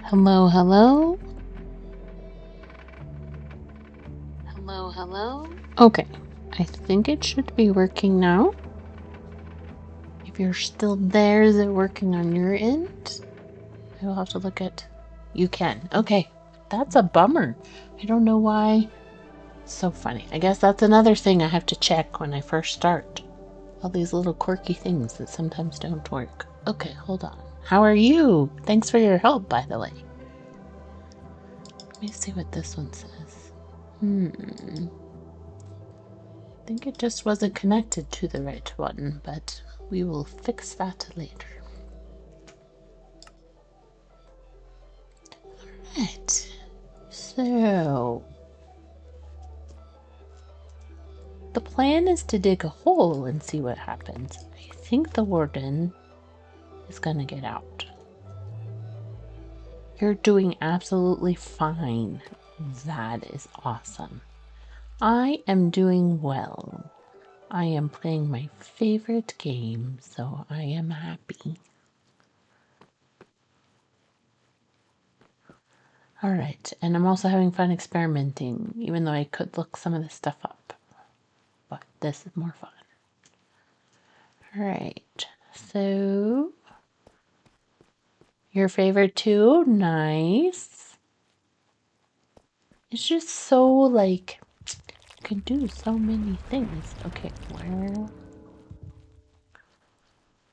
Hello, hello? Hello, hello? Okay, I think it should be working now. If you're still there, is it working on your end? I will have to look at... You can. Okay, that's a bummer. I don't know why. So funny. I guess that's another thing I have to check when I first start. All these little quirky things that sometimes don't work. Okay, hold on. How are you? Thanks for your help, by the way. Let me see what this one says. I think it just wasn't connected to the right one, but we will fix that later. Alright, so the plan is to dig a hole and see what happens. I think the warden is gonna get out. You're doing absolutely fine. That is awesome. I am doing well. I am playing my favorite game, so I am happy. Alright, and I'm also having fun experimenting, even though I could look some of this stuff up. But this is more fun. Alright, so... Your favorite too? Nice. It's just so, like... You can do so many things. Okay,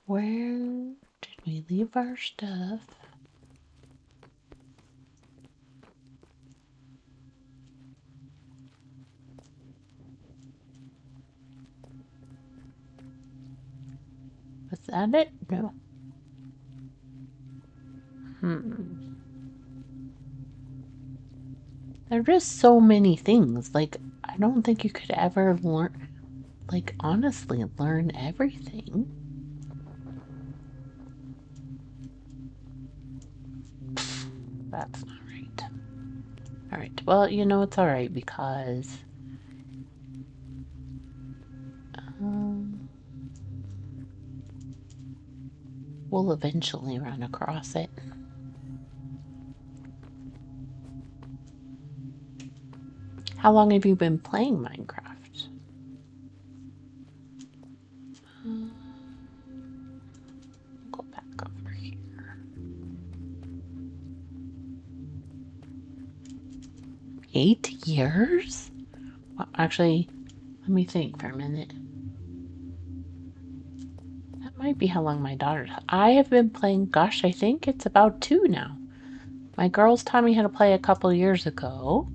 where did we leave our stuff? Was that it? No. There are just so many things. Like, I don't think you could ever learn, like, honestly, learn everything. That's not right. Alright, well, you know, it's alright because... We'll eventually run across it. How long have you been playing Minecraft? Go back over here. 8 years? Well, actually, let me think for a minute. That might be how long my daughter. I have been playing, gosh, I think it's about 2 now. My girls taught me how to play a couple years ago.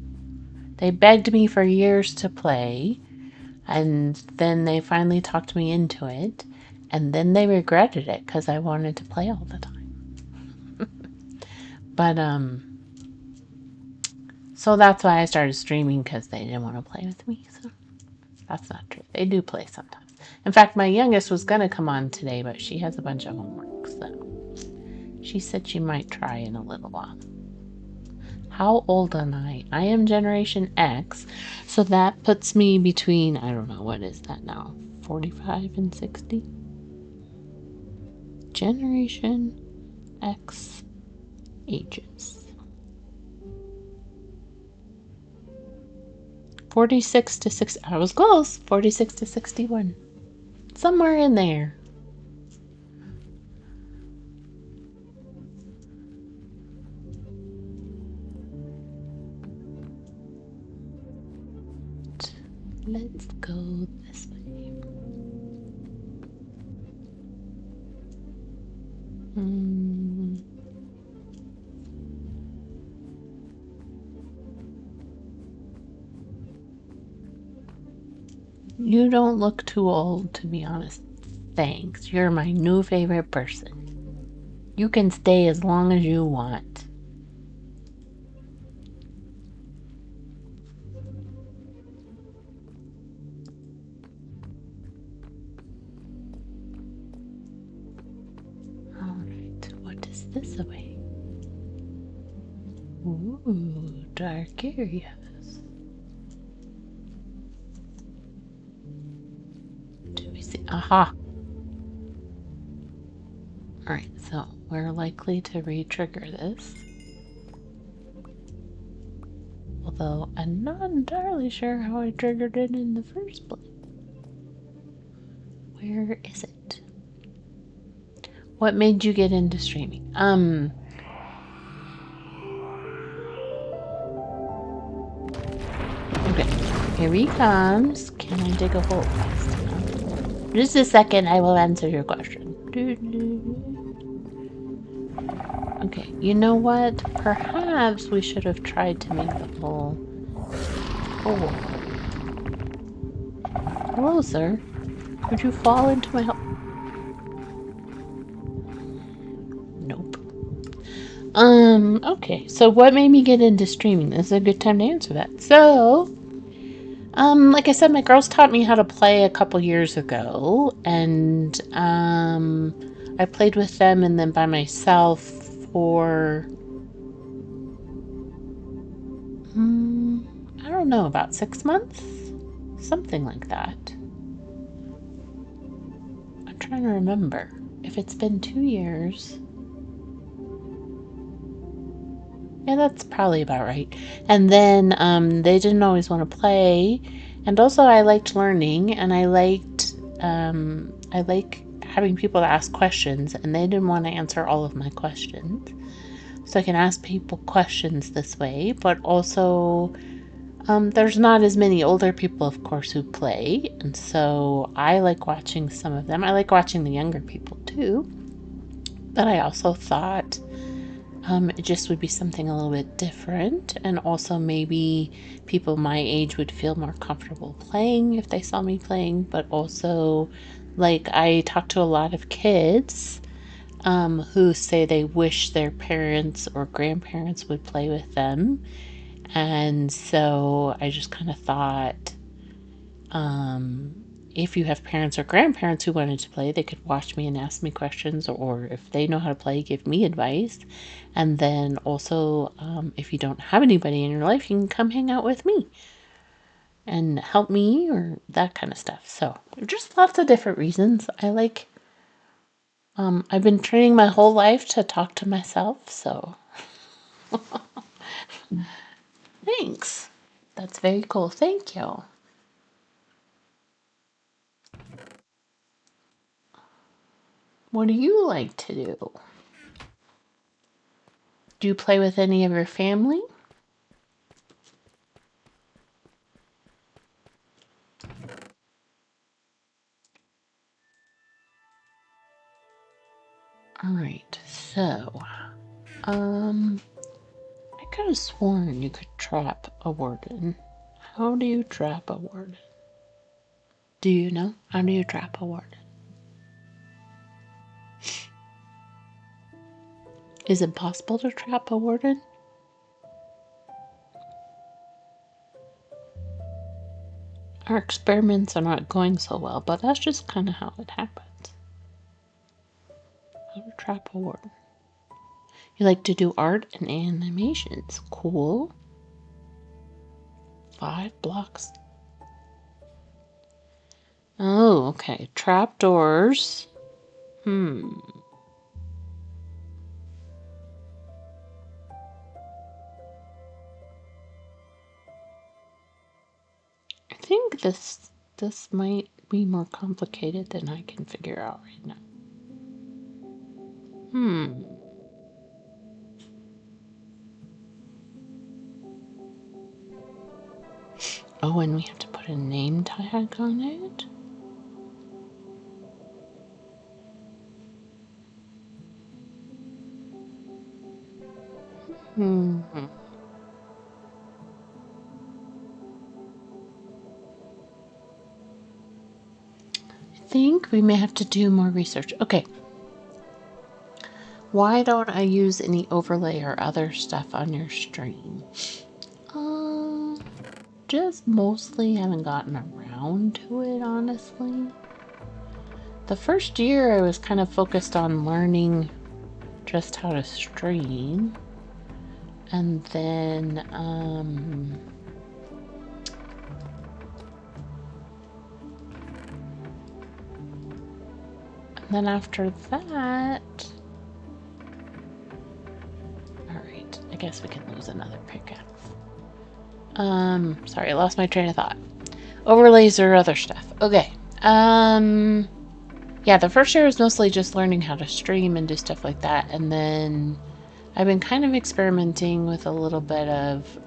They begged me for years to play, and then they finally talked me into it, and then they regretted it because I wanted to play all the time. But, so that's why I started streaming, because they didn't want to play with me, so that's not true. They do play sometimes. In fact, my youngest was going to come on today, but she has a bunch of homework, so she said she might try in a little while. How old am I? I am Generation X, so that puts me between, I don't know, what is that now? 45 and 60? Generation X ages. 46 to 60. I was close. 46 to 61. Somewhere in there. Let's go this way. You don't look too old, to be honest. Thanks. You're my new favorite person. You can stay as long as you want. Alright, what is this away? Ooh, dark areas. Do we see? Aha! Alright, so we're likely to re-trigger this. Although I'm not entirely sure how I triggered it in the first place. Where is it? What made you get into streaming? Okay, here he comes. Can I dig a hole fast enough? Just a second, I will answer your question. Okay, you know what? Perhaps we should have tried to make the hole. Oh. Hello, sir. Would you fall into my hole? Nope. Okay, so what made me get into streaming? This is a good time to answer that. So, like I said, my girls taught me how to play a couple years ago, and, I played with them and then by myself for, I don't know, about 6 months? Something like that. I'm trying to remember. If it's been 2 years... Yeah, that's probably about right. And then they didn't always want to play, and also I liked learning, and I like having people to ask questions, and they didn't want to answer all of my questions, so I can ask people questions this way. But also, there's not as many older people, of course, who play, and so I like watching some of them. I like watching the younger people too, but I also thought it just would be something a little bit different, and also maybe people my age would feel more comfortable playing if they saw me playing. But also, like, I talk to a lot of kids who say they wish their parents or grandparents would play with them, and so I just kind of thought, if you have parents or grandparents who wanted to play, they could watch me and ask me questions, or if they know how to play, give me advice. And then also, if you don't have anybody in your life, you can come hang out with me and help me, or that kind of stuff. So just lots of different reasons. I like I've been training my whole life to talk to myself, so thanks. That's very cool. Thank you. What do you like to do? Do you play with any of your family? All right, so, I could have sworn you could trap a warden. How do you trap a warden? Do you know? How do you trap a warden? Is it possible to trap a warden? Our experiments are not going so well, but that's just kind of how it happens. How to trap a warden. You like to do art and animations. Cool. 5 blocks. Oh, okay. Trapdoors. I think this might be more complicated than I can figure out right now. Oh, and we have to put a name tag on it? I think we may have to do more research. Okay. Why don't I use any overlay or other stuff on your stream? Just mostly haven't gotten around to it, honestly. The first year I was kind of focused on learning just how to stream. And then, after that... Alright, I guess we can lose another pickaxe. Sorry, I lost my train of thought. Overlays or other stuff. Okay. Yeah, the first year was mostly just learning how to stream and do stuff like that. And then I've been kind of experimenting with a little bit of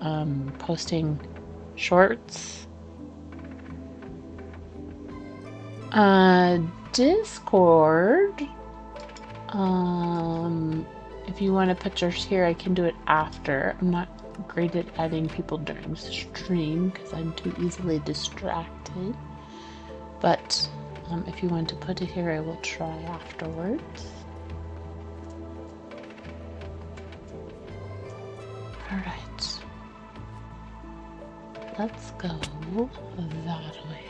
posting shorts. Discord. If you want to put yours here, I can do it after. I'm not great at adding people during stream because I'm too easily distracted. But if you want to put it here, I will try afterwards. Alright. Let's go that way.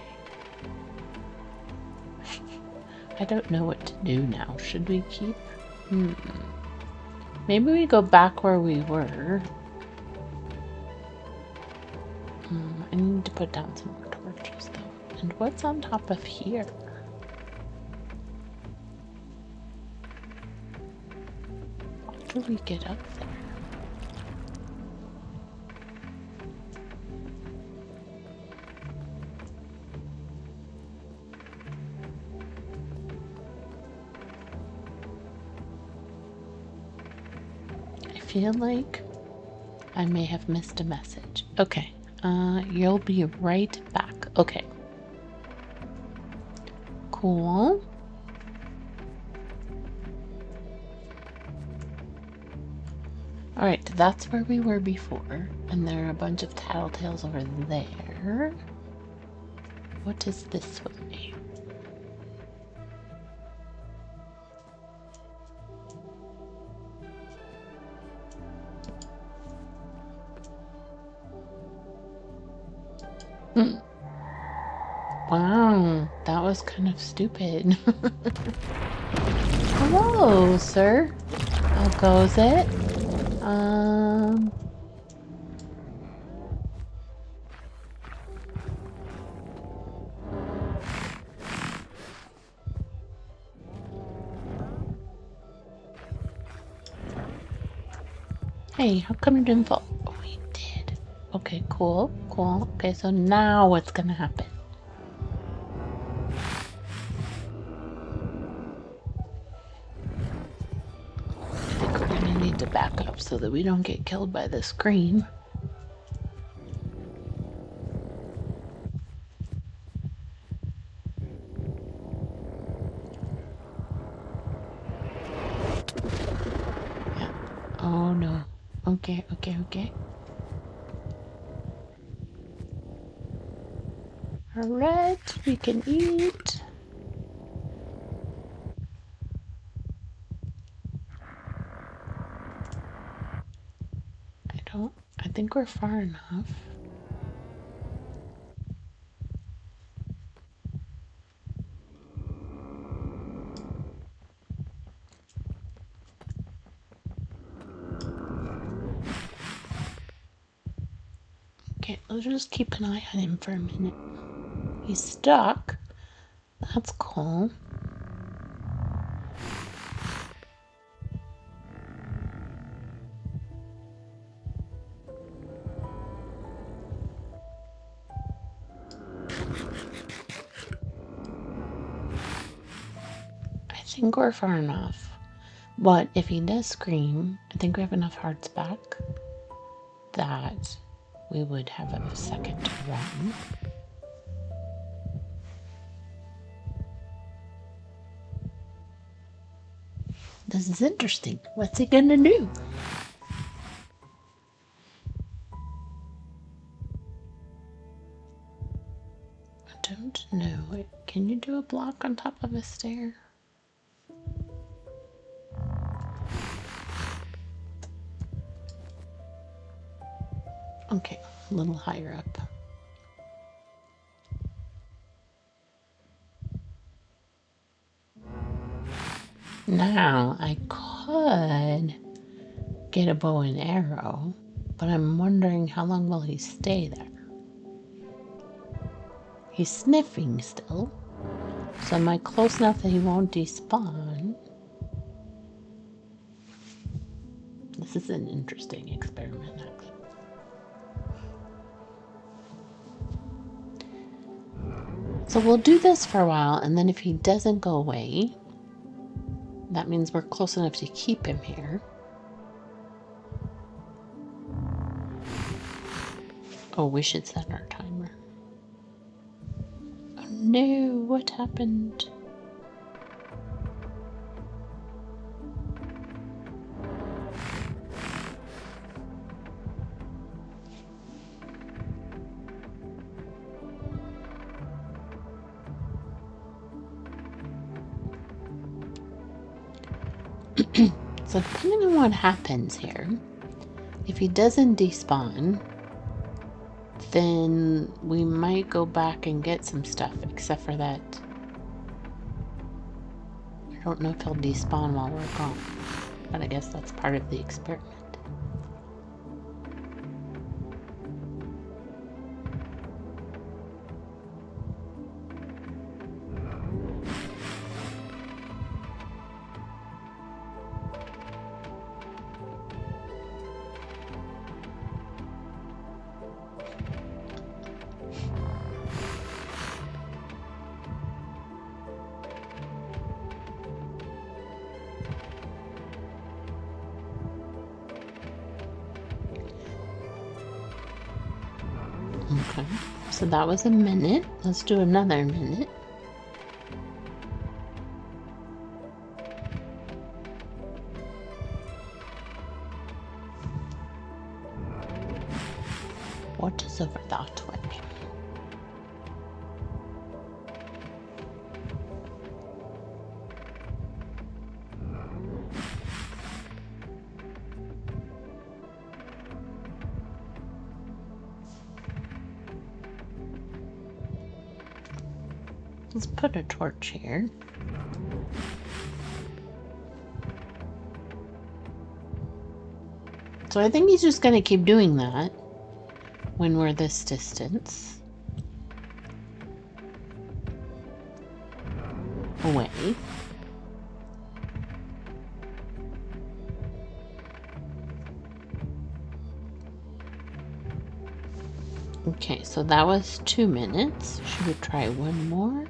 I don't know what to do now. Should we keep? Maybe we go back where we were. I need to put down some more torches though. And what's on top of here? How do we get up there? I feel like I may have missed a message. Okay. You'll be right back. Okay. Cool. Alright, that's where we were before. And there are a bunch of tattletales over there. What is this way? Wow, that was kind of stupid. Hello, sir. How goes it? Hey, how come you didn't fall? Oh, we did. Okay, cool, cool. Okay, so now what's gonna happen? I think we're gonna need to back up so that we don't get killed by the scream. Yeah. Oh no. Okay, okay, okay. Alright, we can eat. I think we're far enough. Okay, let's just keep an eye on him for a minute. He's stuck. That's cool. I think we're far enough. But if he does scream, I think we have enough hearts back that we would have a second to run. This is interesting. What's he gonna do? I don't know. Wait, can you do a block on top of a stair? Okay, a little higher up. Now I could get a bow and arrow, but I'm wondering how long will he stay there? He's sniffing still. So am I close enough that he won't despawn? This is an interesting experiment, actually. So we'll do this for a while, and then if he doesn't go away, that means we're close enough to keep him here. Oh, we should set our timer. Oh no, what happened? So depending on what happens here, if he doesn't despawn, then we might go back and get some stuff, except for that I don't know if he'll despawn while we're gone, but I guess that's part of the experiment. Okay, so that was a minute. Let's do another minute. What is over that way? Let's put a torch here. So I think he's just going to keep doing that when we're this distance away. Okay, so that was 2 minutes. Should we try one more?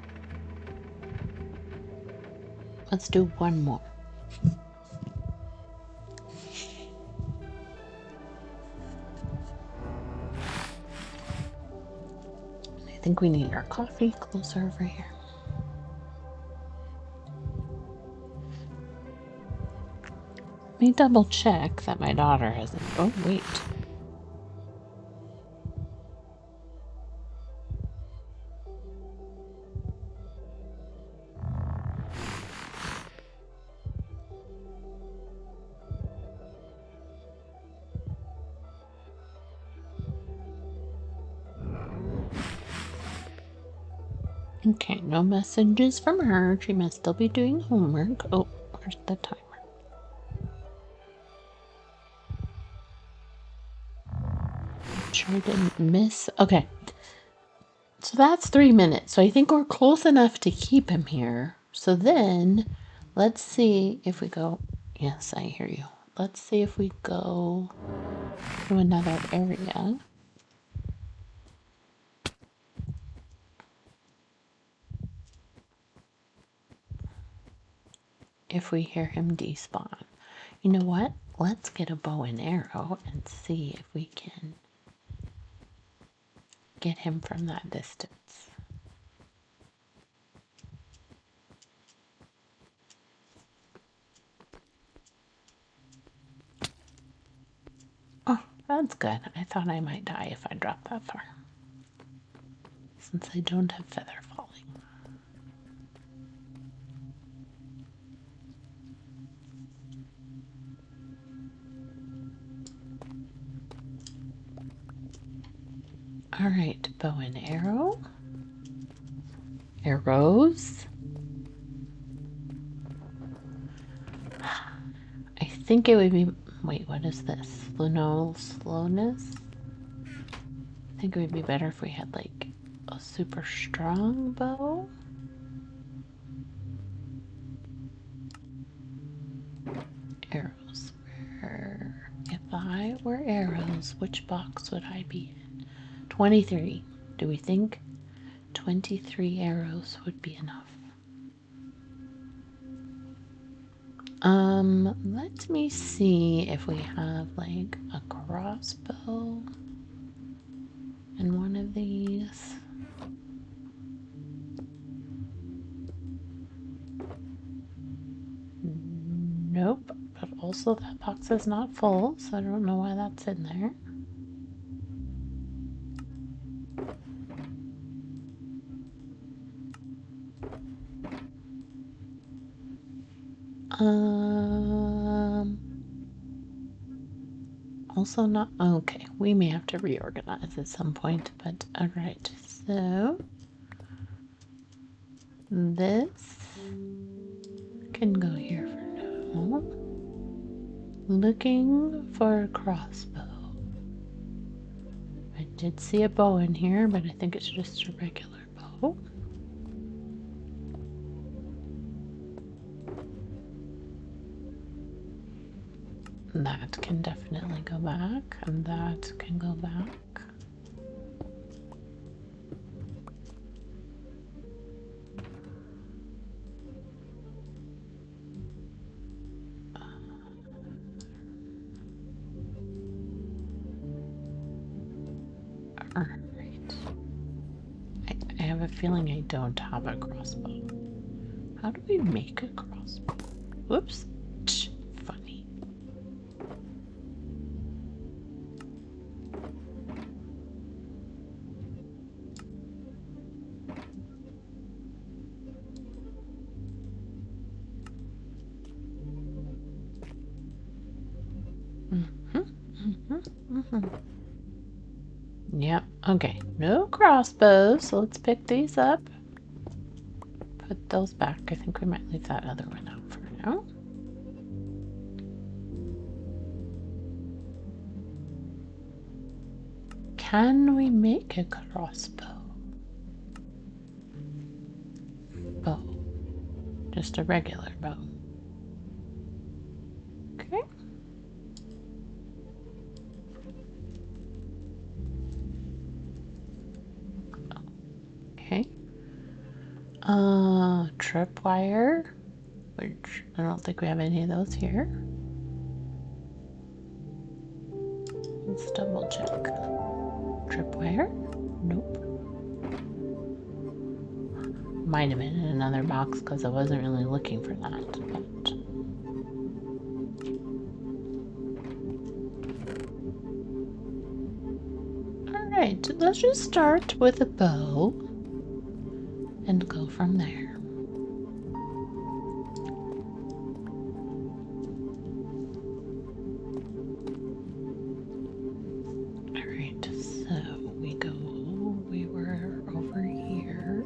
Let's do one more. I think we need our coffee closer over here. Let me double check that my daughter hasn't. Oh, wait. Okay, no messages from her. She must still be doing homework. Oh, where's the timer? Sure I didn't miss. Okay. So that's 3 minutes. So I think we're close enough to keep him here. So then let's see if we go. Yes, I hear you. Let's see if we go to another area. If we hear him despawn. You know what? Let's get a bow and arrow and see if we can get him from that distance. Oh, that's good. I thought I might die if I dropped that far. Since I don't have feather falling. Alright, bow and arrow. Arrows. I think it would be... Wait, what is this? Lunar slowness? I think it would be better if we had, like, a super strong bow. Arrows. If I were arrows, which box would I be in? 23. Do we think 23 arrows would be enough? Let me see if we have like a crossbow in one of these. Nope, but also that box is not full, so I don't know why that's in there. Also not, okay, we may have to reorganize at some point, but alright, so this can go here for now. Looking for a crossbow. I did see a bow in here, but I think it's just a regular bow. That can definitely go back, and that can go back. Alright. I have a feeling I don't have a crossbow. How do we make a crossbow? Whoops. Funny. Yep, okay. No crossbows, so let's pick these up. Put those back. I think we might leave that other one out for now. Can we make a crossbow? Bow. Just a regular bow. Okay. Tripwire, which I don't think we have any of those here. Let's double check. Tripwire? Nope. Might have been in another box because I wasn't really looking for that. But... Alright, let's just start with a bow and go from there. Alright, so we were over here.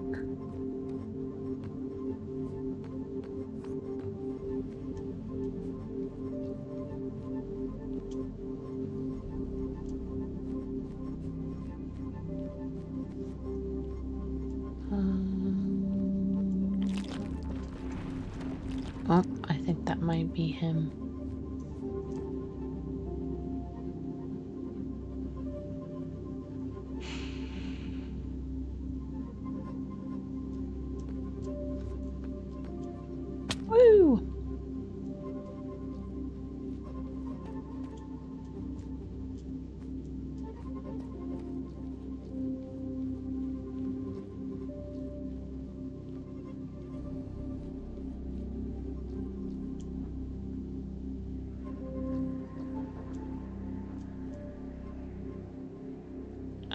Oh, I think that might be him. Woo!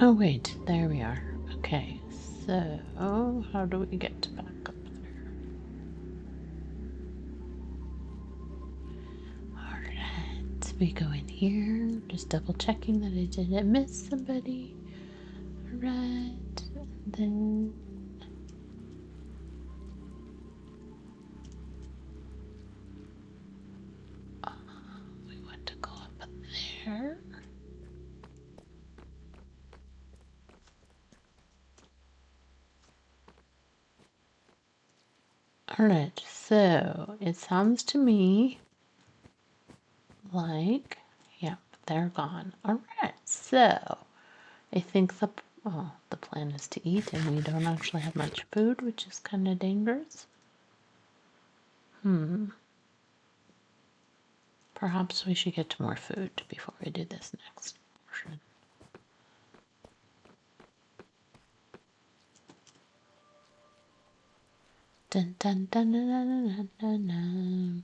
Oh wait, there we are. Okay, so how do we get back up there? Alright, we go in here, just double checking that I didn't miss somebody. Alright, then we want to go up there. Alright, so it sounds to me like, yeah, they're gone. Alright, so I think the plan is to eat, and we don't actually have much food, which is kind of dangerous. Perhaps we should get more food before we do this next portion. Dun dun dun dun dun dun dun dun.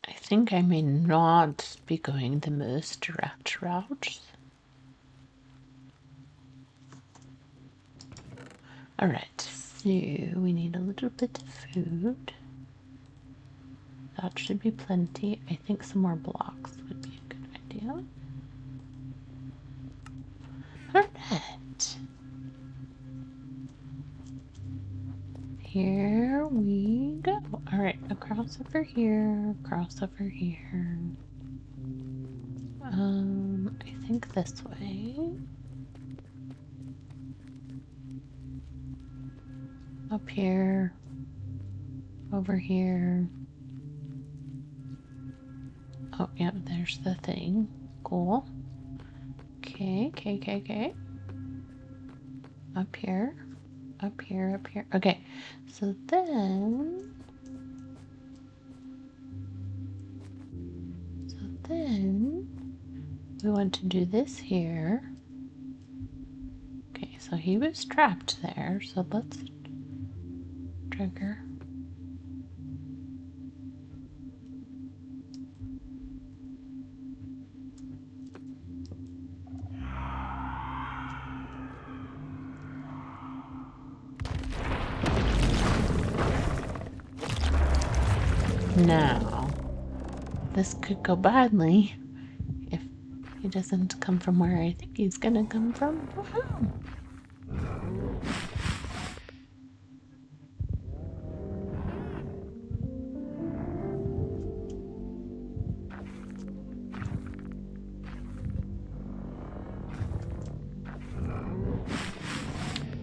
I think I may not be going the most direct route. Alright, so we need a little bit of food. That should be plenty. I think some more blocks would be a good idea. Alright. Here we go. Alright, across over here, across over here. I think this way. Up here. Over here. Oh, yeah, there's the thing. Cool. Okay. Up here. Up here. Okay, so then we want to do this here. Okay, so he was trapped there, so let's trigger. Now, this could go badly if he doesn't come from where I think he's gonna come from.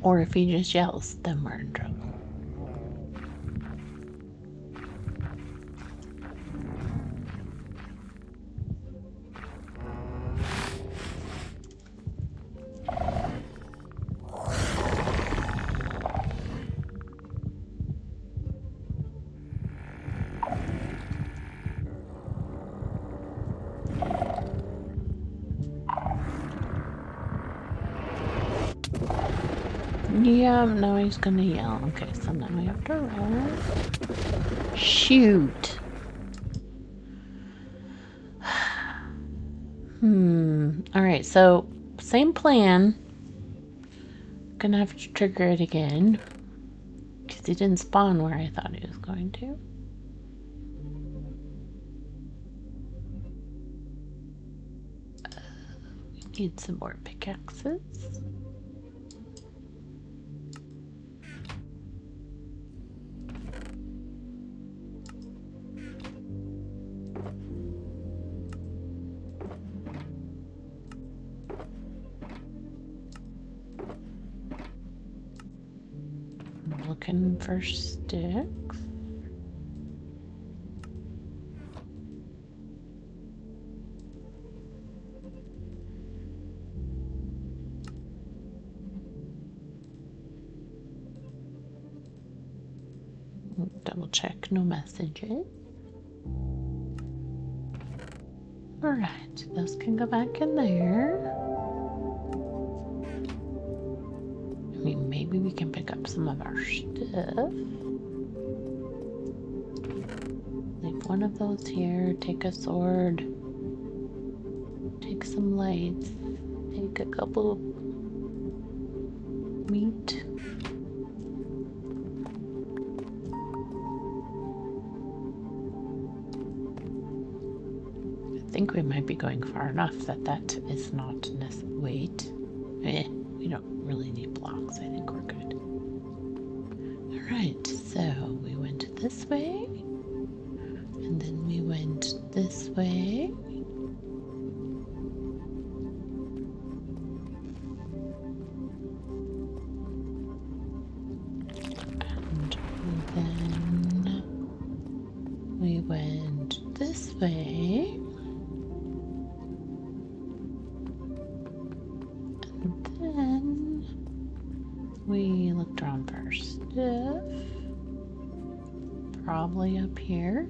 Or if he just yells, then we're in trouble. Yeah, now he's gonna yell. Okay, so now we have to run. Shoot. Alright, so same plan. Gonna have to trigger it again. Because he didn't spawn where I thought he was going to. Need some more pickaxes. I'm looking for sticks. Double check, no messages. Alright, those can go back in there. I mean, maybe we can pick up some of our stuff. Leave one of those here, take a sword, take some lights, take a couple of meat. I think we might be going far enough that is not necessary. Wait. We don't really need blocks. I think we're good. Alright, so we went this way. And then we went this way. And then we went this way. Then we looked around for our stuff. Probably up here.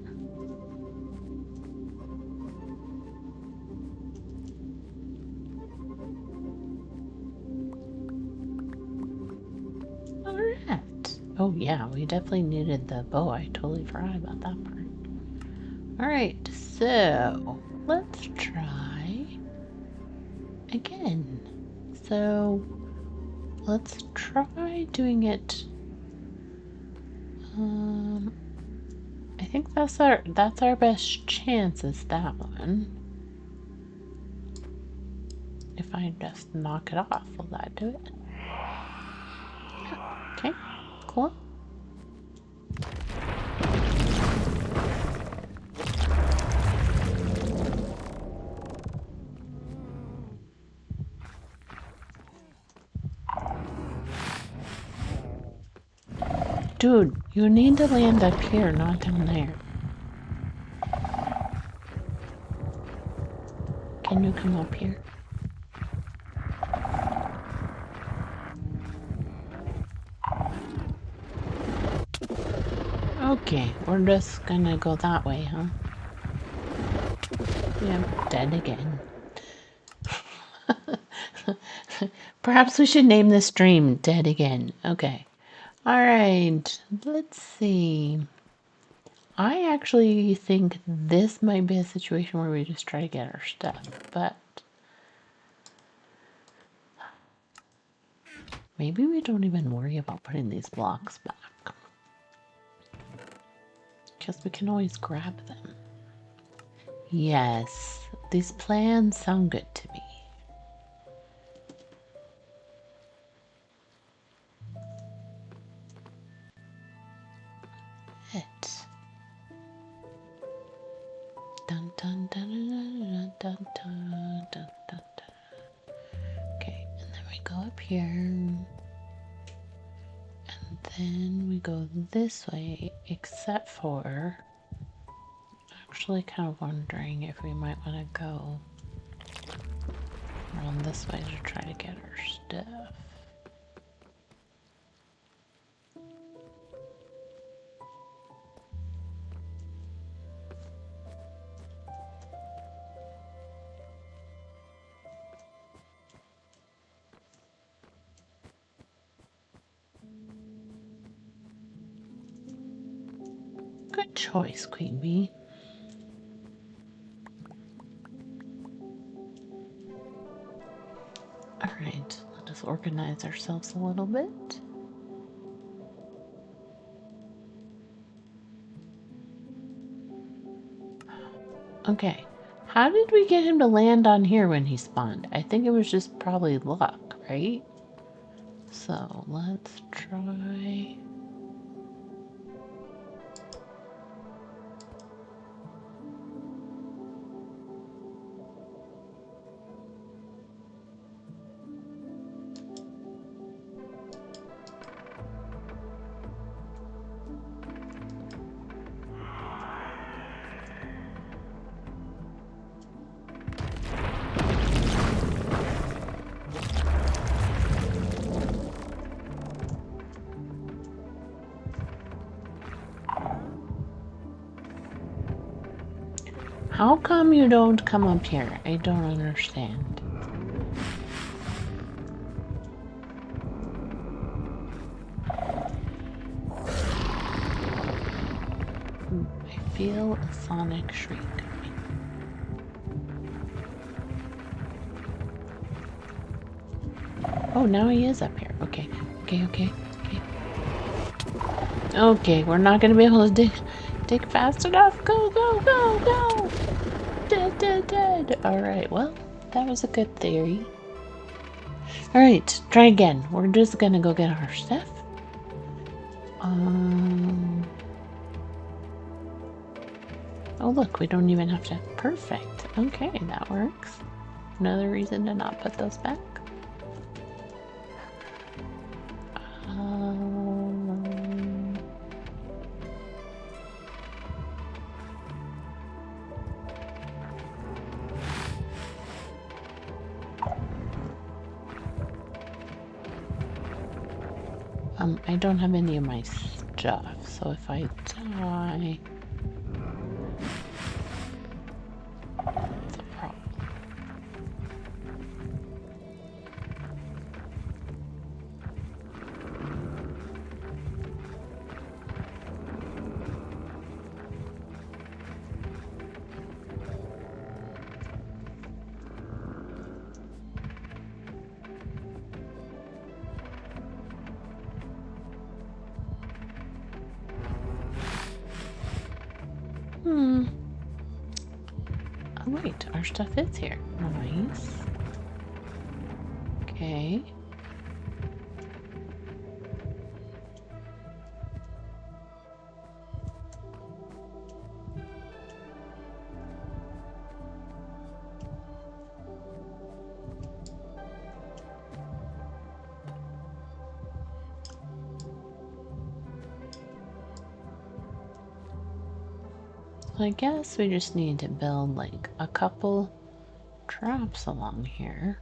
Alright. Oh yeah, we definitely needed the bow. I totally forgot about that part. Alright, so let's try again. So let's try doing it. I think that's our best chance is that one. If I just knock it off, will that do it? Yeah. Okay, cool. Dude, you need to land up here, not down there. Can you come up here? Okay, we're just gonna go that way, huh? Yeah, dead again. Perhaps we should name this stream Dead Again. Okay. Alright, let's see. I actually think this might be a situation where we just try to get our stuff, but maybe we don't even worry about putting these blocks back. Because we can always grab them. Yes, these plans sound good to me. Dun, dun, dun, dun, dun, dun, dun, dun, dun. Okay, and then we go up here. then we go this way, except for... Actually kind of wondering if we might want to go around this way to try to get our stuff. Good choice, Queen Bee. Alright, let us organize ourselves a little bit. Okay, how did we get him to land on here when he spawned? I think it was just probably luck, right? So let's try... How come you don't come up here? I don't understand. I feel a sonic shriek. Oh, now he is up here. Okay, okay. Okay, we're not gonna be able to dig fast enough. Go! Dead. Alright, well, that was a good theory. Alright, try again. We're just gonna go get our stuff. Oh look, we don't even have to... Perfect. Okay, that works. Another reason to not put those back. I don't have any of my stuff, so if I die... It's a problem. Oh wait, our stuff is here. Nice. Okay. I guess we just need to build like a couple traps along here.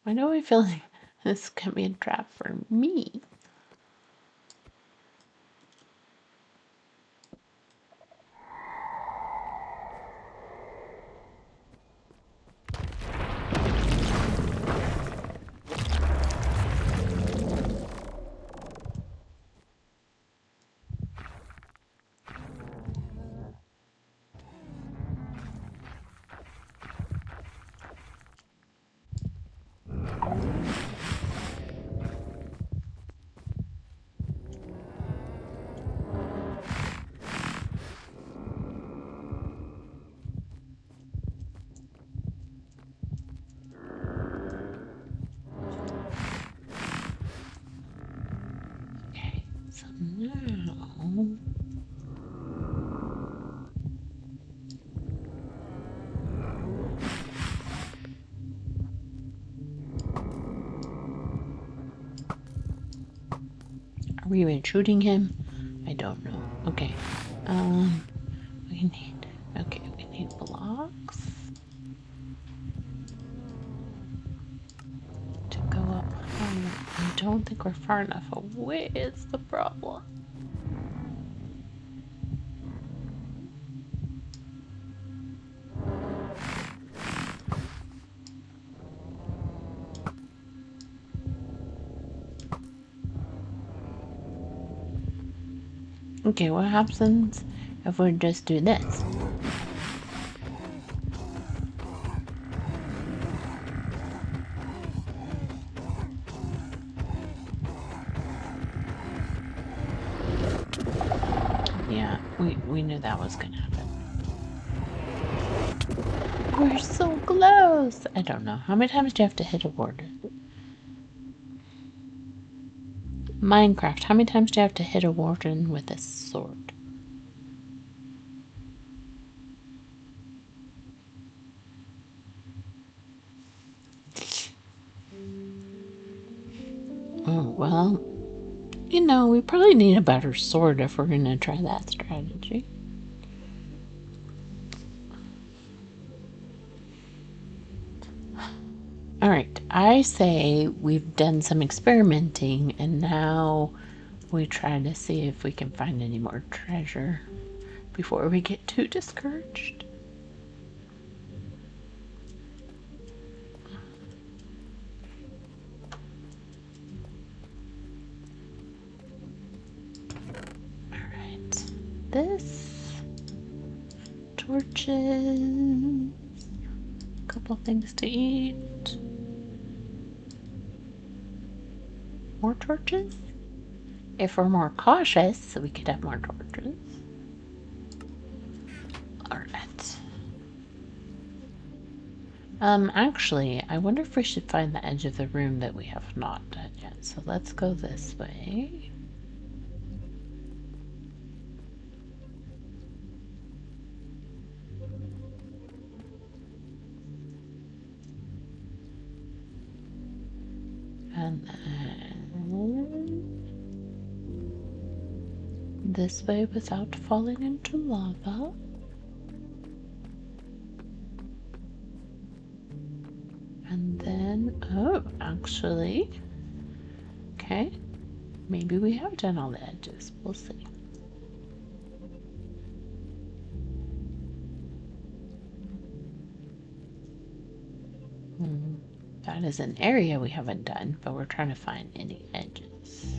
Why do I feel like this could be a trap for me? Are we even shooting him? I don't know. Okay. We need blocks to go up higher. I don't think we're far enough away is the problem. Okay, what happens if we just do this? Yeah, we knew that was gonna happen. We're so close! I don't know. How many times do you have to hit a warden? Minecraft, how many times do you have to hit a warden with a sword? Oh, well, you know, we probably need a better sword if we're gonna try that strategy. Alright, I say we've done some experimenting and now we try to see if we can find any more treasure before we get too discouraged. Alright, this, torches, a couple things to eat. More torches? If we're more cautious, we could have more torches. Alright. Actually, I wonder if we should find the edge of the room that we have not done yet. So let's go this way. And then this way without falling into lava. And then, oh, actually, okay, maybe we have done all the edges. We'll see. That is an area we haven't done, but we're trying to find any edges.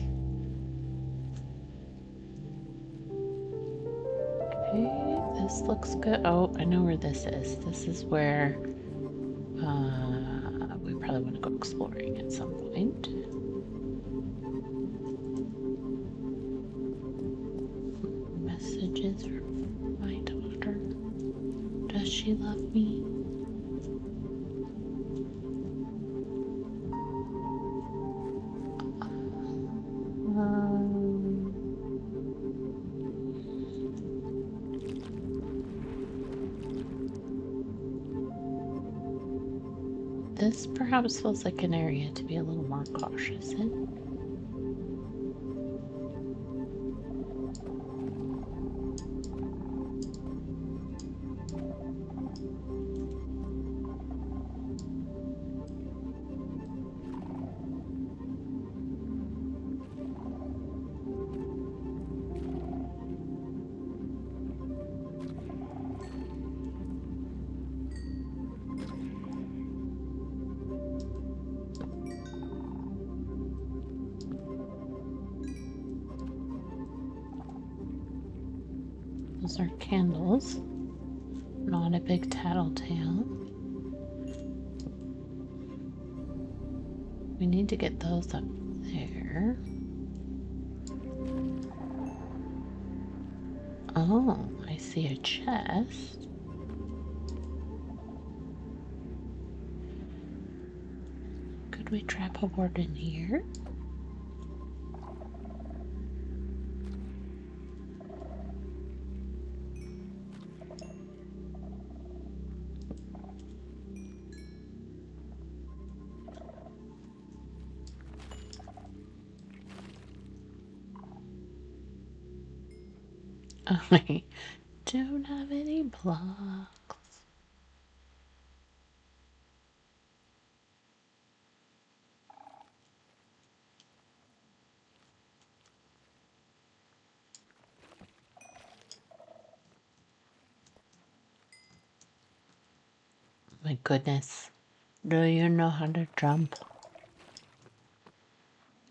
Okay, this looks good. Oh, I know where this is. This is where we probably want to go exploring at some point. Messages from my daughter. Does she love me? This perhaps feels like an area to be a little more cautious in. Those are candles, not a big tattletale. We need to get those up there. Oh, I see a chest. Could we trap a warden here? I don't have any blocks. My goodness. Do you know how to jump?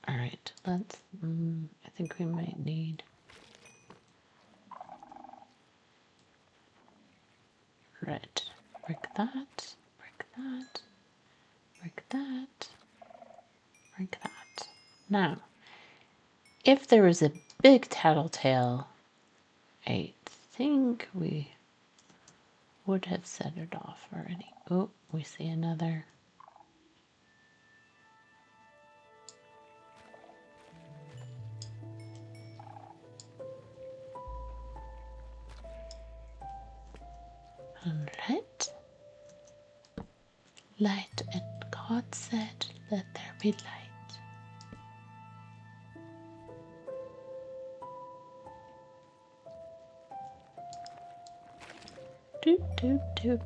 Alright, let's... I think we might need... Red. Break that. Break that. Break that. Break that. Now, if there was a big tattletale, I think we would have set it off already. Oh, we see another. Alright. Light, and God said, let there be light. Doot, doot, doot.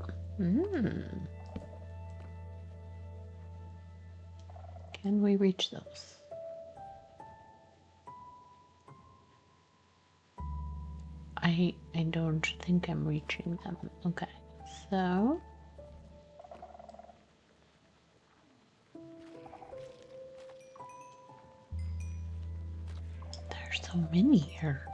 Can we reach those? I don't think I'm reaching them. Okay, so there's so many here.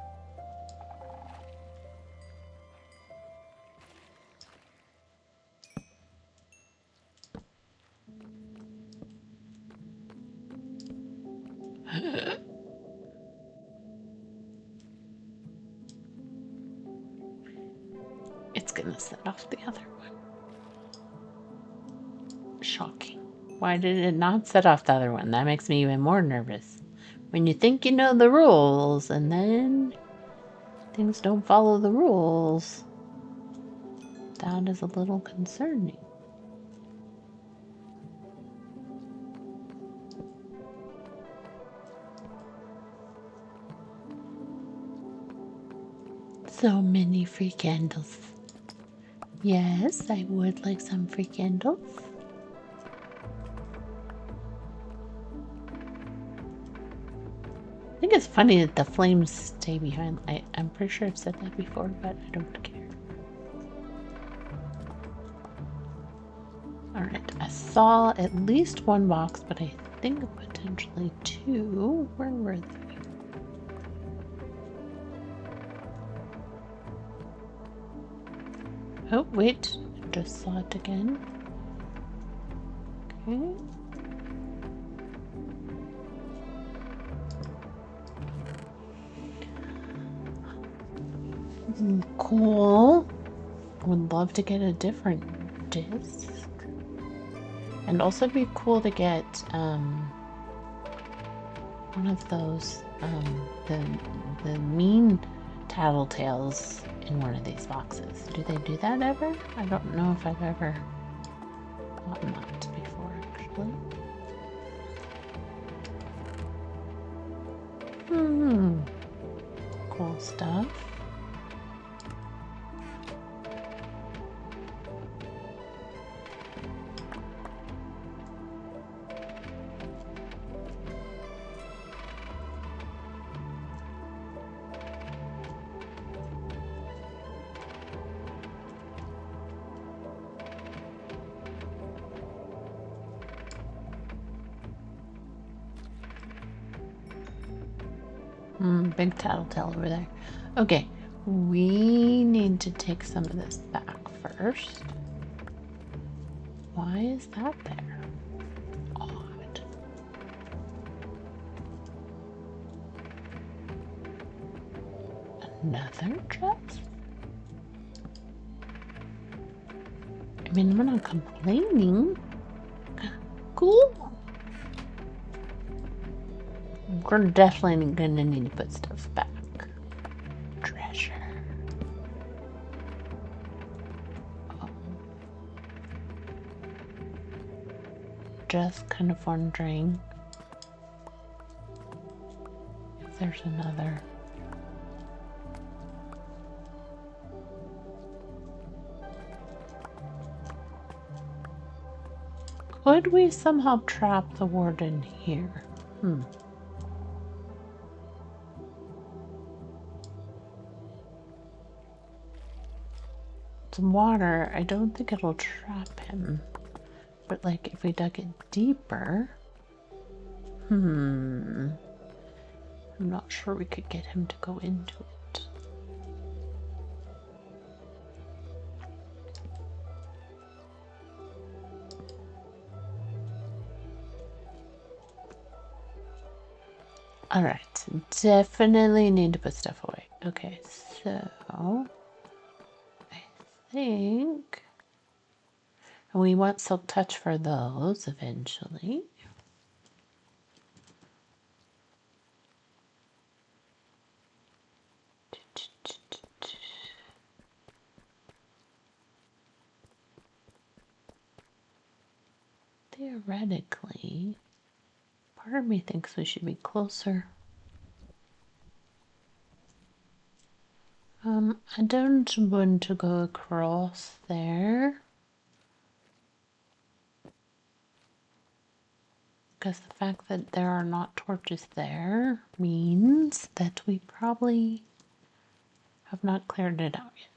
It's gonna set off the other one. Shocking. Why did it not set off the other one? That makes me even more nervous. When you think you know the rules and then things don't follow the rules, that is a little concerning. So many free candles. Yes, I would like some free candles. I think it's funny that the flames stay behind. I'm pretty sure I've said that before, but I don't care. Alright, I saw at least one box, but I think potentially two. Where were they? Oh, wait. I just saw it again. Okay. Cool. Would love to get a different disc. And also be cool to get one of those the mean tattletales in one of these boxes. Do they do that ever? I don't know if I've ever gotten that before, actually. Cool stuff. Big tattletale over there. Okay, we need to take some of this back first. Why is that there? Odd. Another chest? I mean, I'm not complaining. Cool. We're definitely gonna need to put stuff back. Treasure. Oh. Just kind of wondering if there's another Could we somehow trap the warden here? Some water, I don't think it'll trap him. But like if we dug it deeper, I'm not sure we could get him to go into it. Alright, definitely need to put stuff away. Okay, so I think we want Silk Touch for those eventually. Theoretically, part of me thinks we should be closer. I don't want to go across there. Because the fact that there are not torches there means that we probably have not cleared it out yet.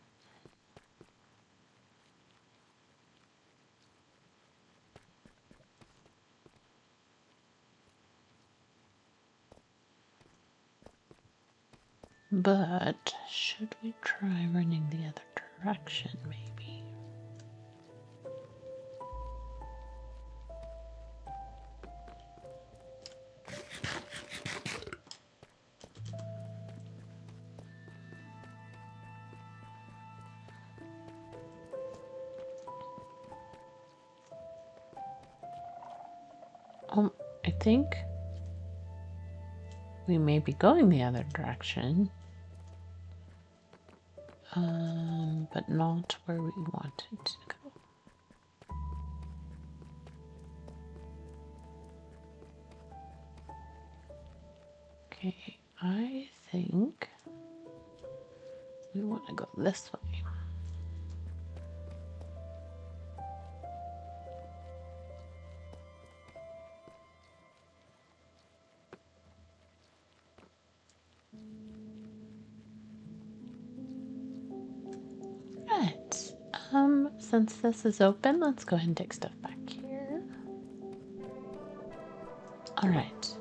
But should we try running the other direction, maybe? I think we may be going the other direction. But not where we wanted to go. Okay, I think we want to go this way. Since this is open, let's go ahead and take stuff back here. All right.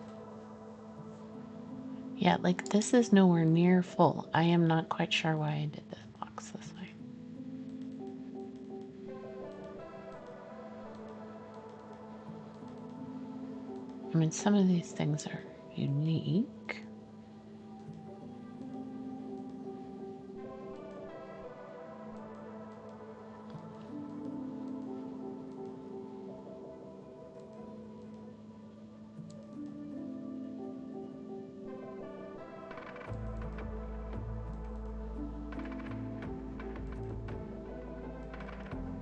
Yeah, like this is nowhere near full. I am not quite sure why I did this box this way. I mean, some of these things are unique.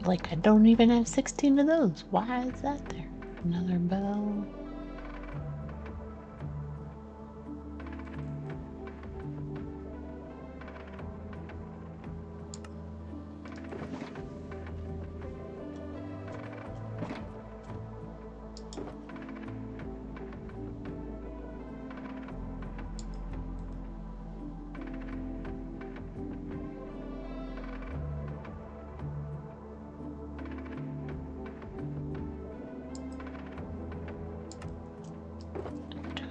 Like, I don't even have 16 of those. Why is that there? Another bell.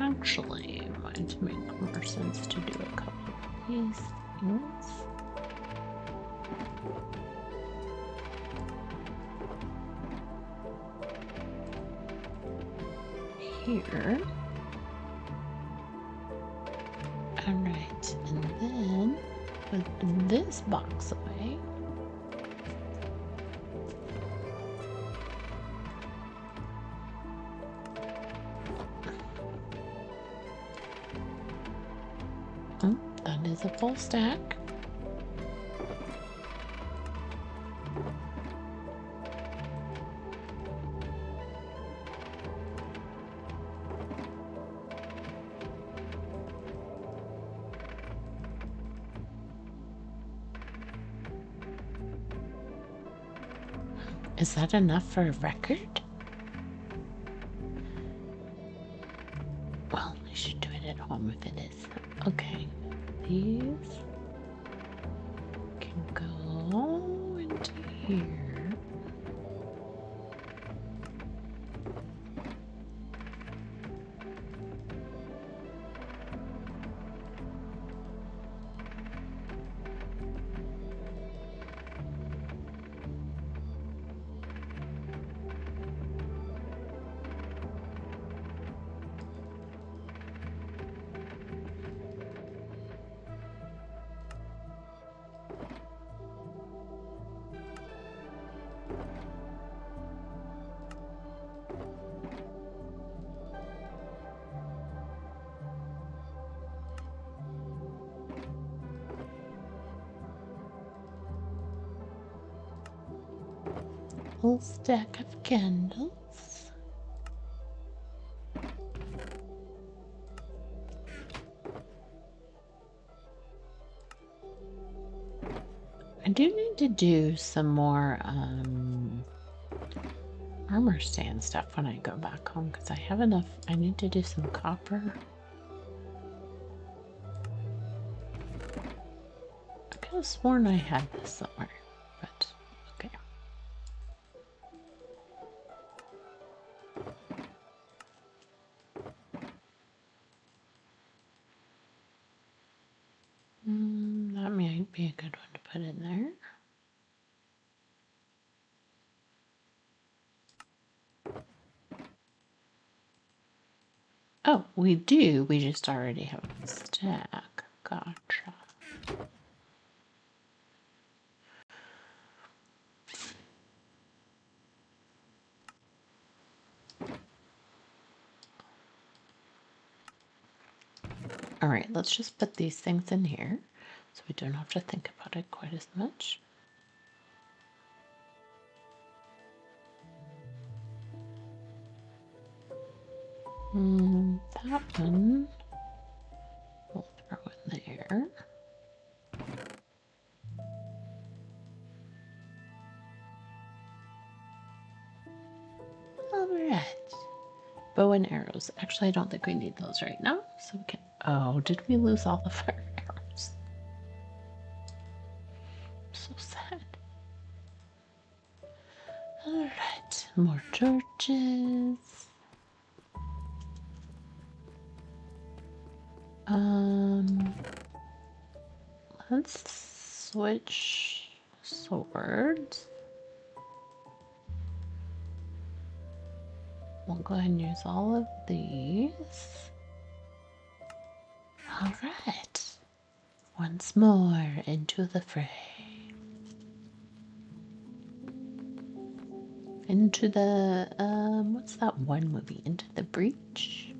Actually, it might make more sense to do a couple of these things. Here. Alright, and then put this box away. That is a full stack. Is that enough for a record? these can go into here. Whole stack of candles. I do need to do some more armor stand stuff when I go back home because I have enough. I need to do some copper. I could have sworn I had this somewhere, but okay. That might be a good one to put in there. Oh, we do. We just already have a stack. Gotcha. All right, let's just put these things in here so we don't have to think about it quite as much. That one we'll throw in there. All right. Bow and arrows. Actually, I don't think we need those right now, so we can... Oh, did we lose all of our arrows? So sad. All right, more torches. Let's switch swords. We'll go ahead and use all of these. All right. Once more into the fray. Into the, what's that one movie? Into the Breach?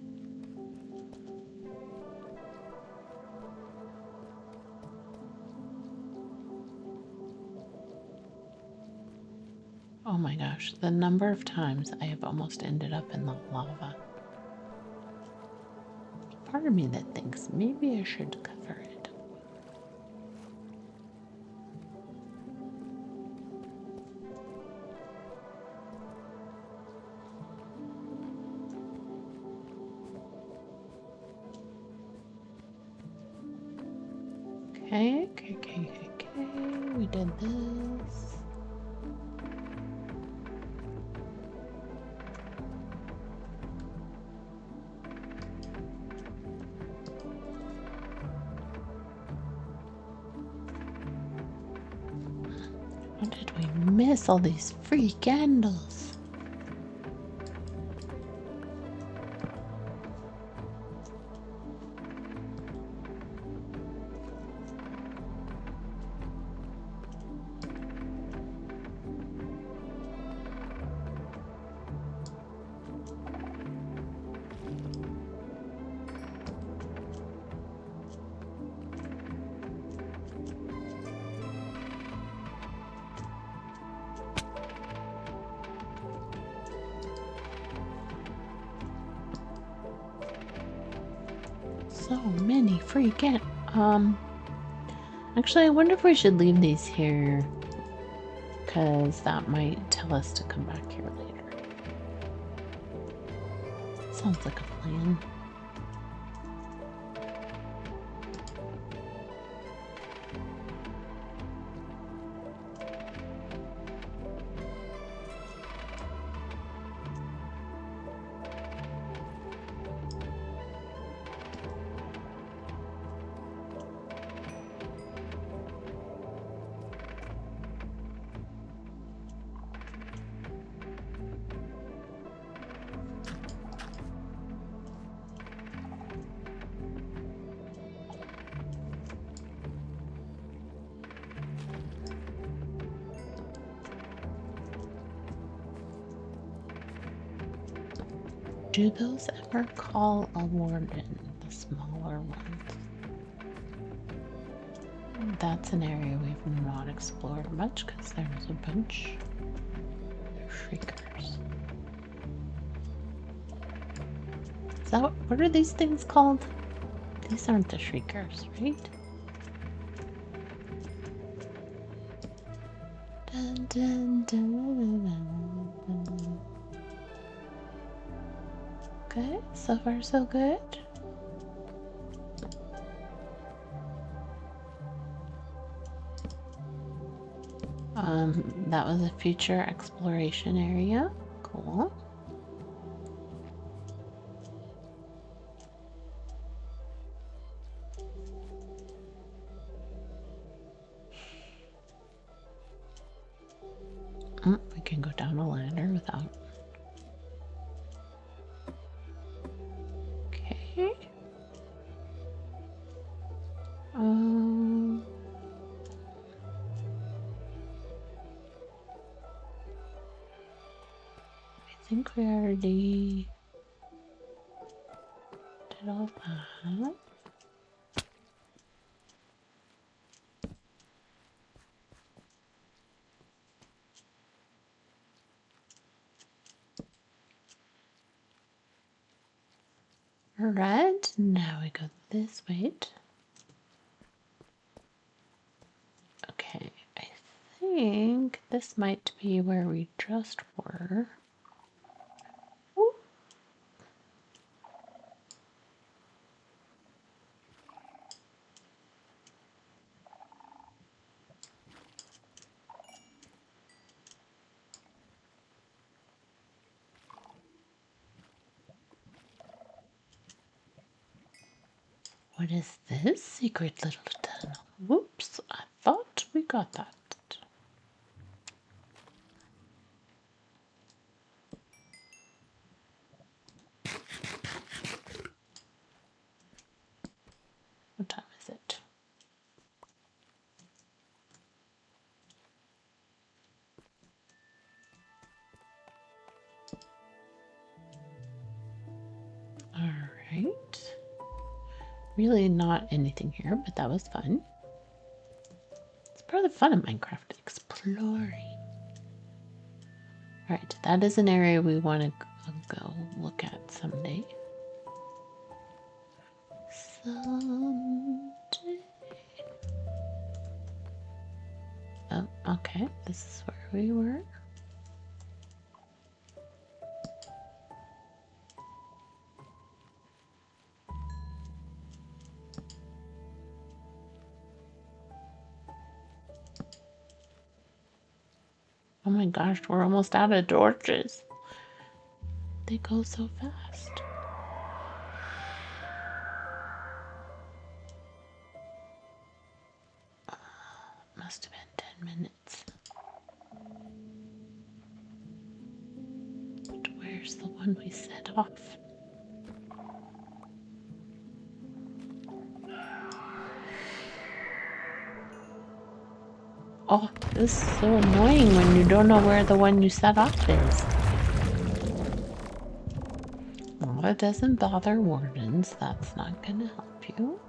Oh my gosh, the number of times I have almost ended up in the lava. Part of me that thinks maybe I should cover it. Okay. We did this. How did we miss all these free candles? So many free actually I wonder if we should leave these here because that might tell us to come back here later. Sounds like a plan. Do those ever call a warden, the smaller ones? That's an area we've not explored much because there's a bunch of shriekers. Is that what are these things called? These aren't the shriekers, right? Dun, dun, dun, dun, dun. Okay, so far so good. That was a future exploration area. Cool. We can go down a ladder without. Okay. I think we already did all that. Right, now we go this way. Okay, I think this might be where we just were. Ooh. What is this secret little tunnel? Whoops, I thought we got that. What time is it? All right. Really not anything here, but that was fun. It's part of the fun of Minecraft, exploring. All right, that is an area we want to go look at someday. Oh, okay, this is where we were. Oh my gosh, we're almost out of torches. They go so fast. Must have been 10 minutes. But where's the one we set off? Oh, this is so annoying when you don't know where the one you set off is. Well, it doesn't bother wardens. That's not going to help you.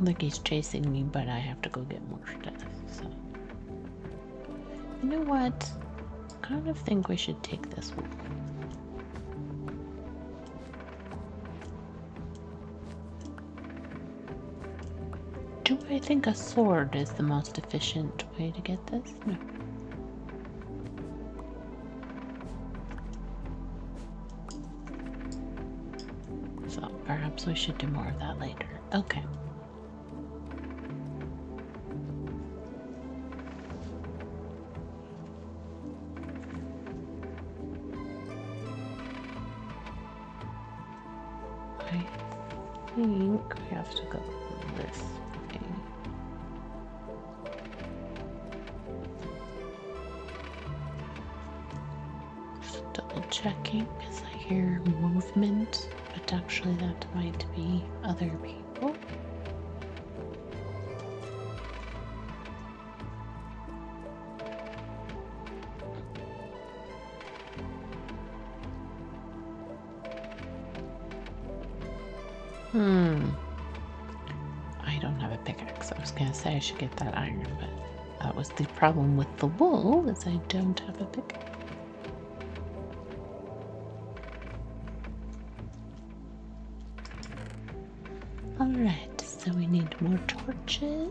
Like he's chasing me, but I have to go get more stuff. So, you know what? I kind of think we should take this one. Do I think a sword is the most efficient way to get this? No. So perhaps we should do more of that later. Okay. I think we have to go this way. Just double checking because I hear movement, but actually that might be other people. I don't have a pickaxe. I was gonna say I should get that iron, but that was the problem with the wool, is I don't have a pickaxe. Alright, so we need more torches.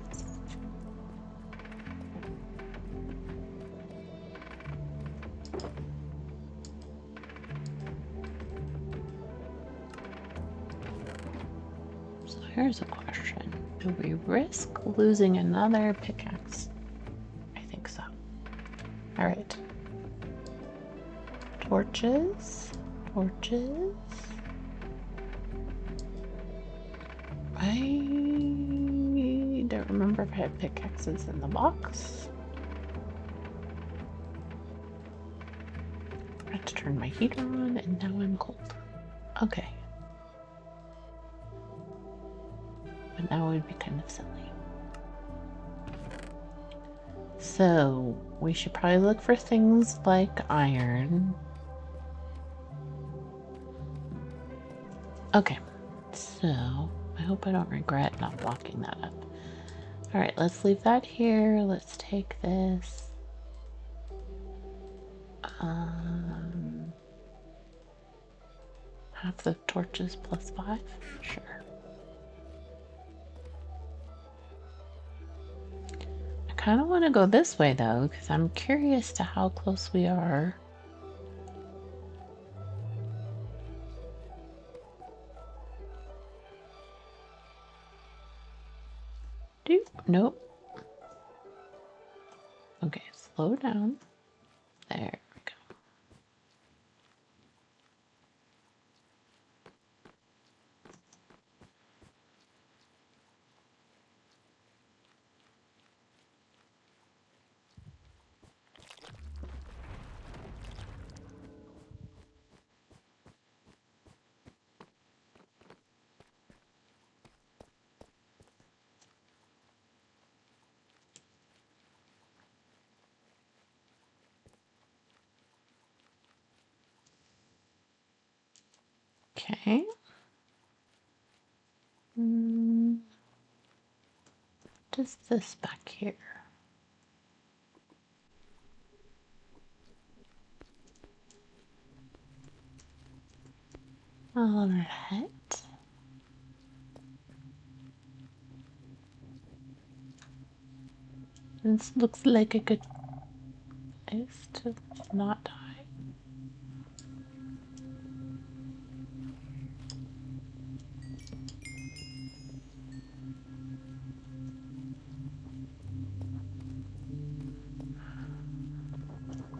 So here's a question. Do we risk losing another pickaxe? I think so. Alright. Torches. Torches. I don't remember if I had pickaxes in the box. I had to turn my heater on and now I'm cold. Okay. But now it would be kind of silly. So we should probably look for things like iron. Okay, so I hope I don't regret not blocking that up. All right, let's leave that here. Let's take this. Half the torches plus 5? Sure. I kind of want to go this way though, because I'm curious to how close we are. Nope. Okay, slow down. There we go. Okay. What is this back here? All right. This looks like a good place to not die.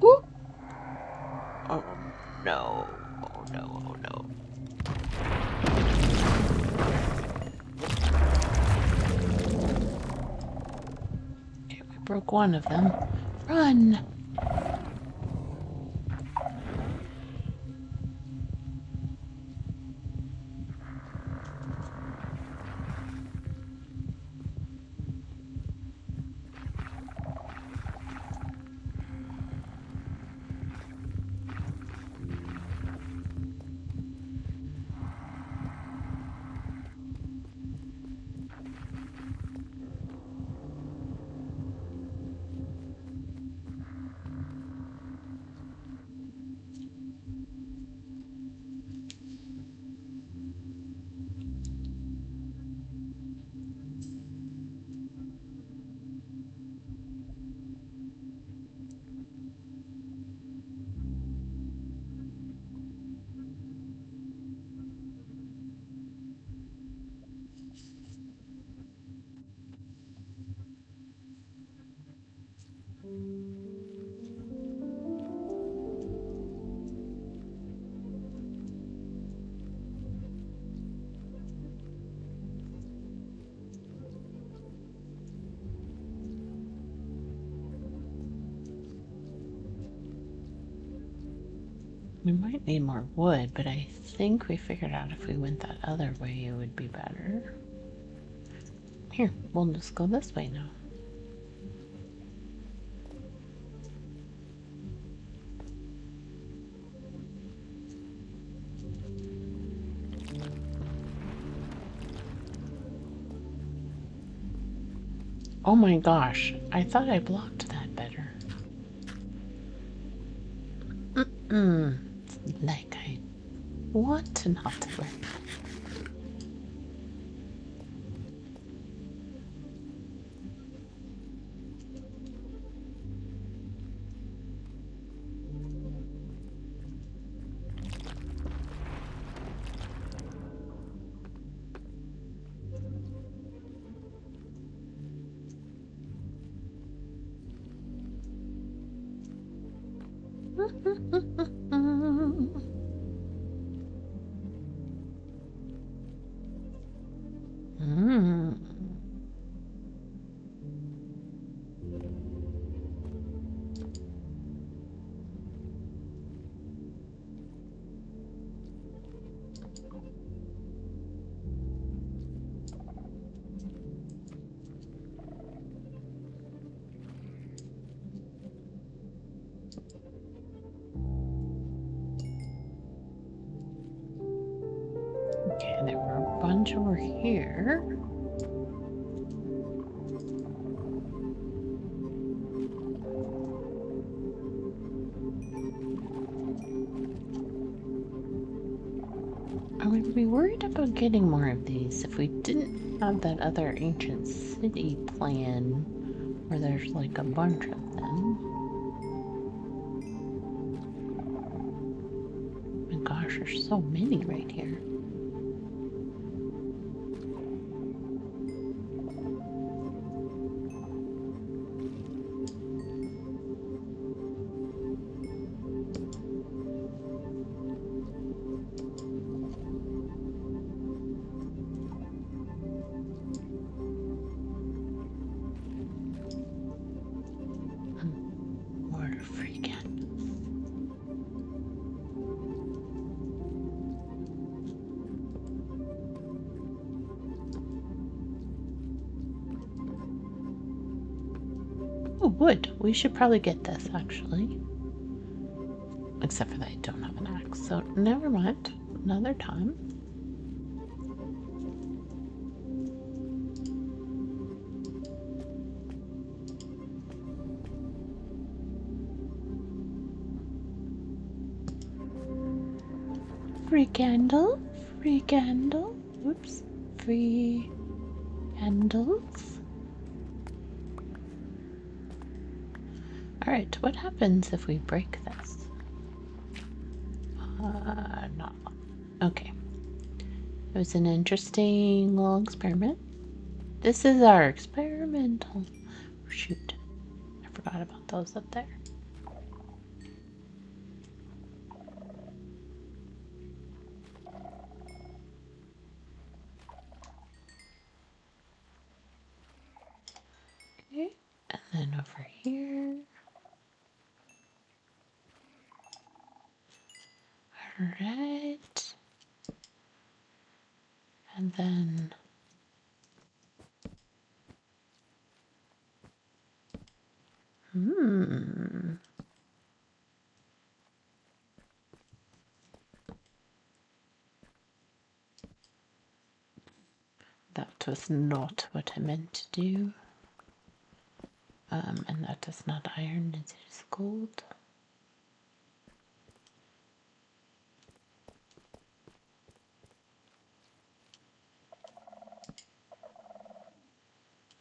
Ooh. Oh no. Oh no, oh no. Okay, we broke one of them. Run! We might need more wood, but I think we figured out if we went that other way, it would be better. Here, we'll just go this way now. Oh my gosh, I thought I blocked that better. Like I want to not to work. Okay, there were a bunch over here. I would be worried about getting more of these if we didn't have that other ancient city plan where there's like a bunch of them. Oh my gosh, there's so many right here. Oh, wood. We should probably get this, actually. Except for that I don't have an axe, so never mind. Another time. Free candle. Free candle. Oops. Free candles. Alright, what happens if we break this? Not okay. It was an interesting little experiment. This is our experimental. Shoot. I forgot about those up there. Okay, and then over here. Alright. And then that was not what I meant to do. And that is not iron, it is gold. Oh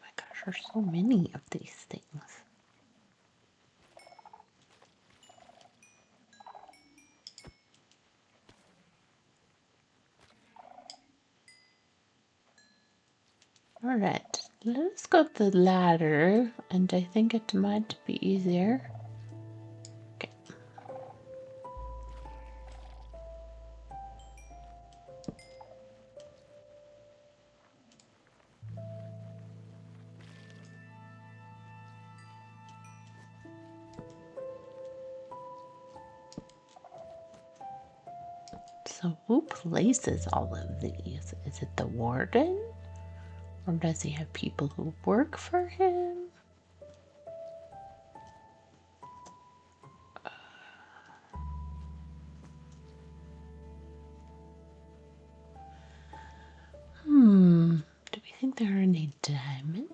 my gosh, there's so many of these things. Alright, let's go up the ladder, and I think it might be easier. Okay. So who places all of these? Is it the warden? Or does he have people who work for him? Do we think there are any diamonds?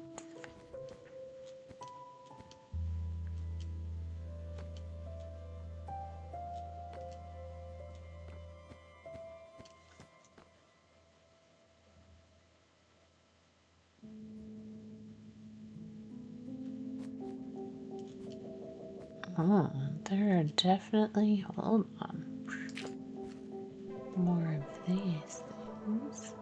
Oh, there are definitely, hold on, more of these things.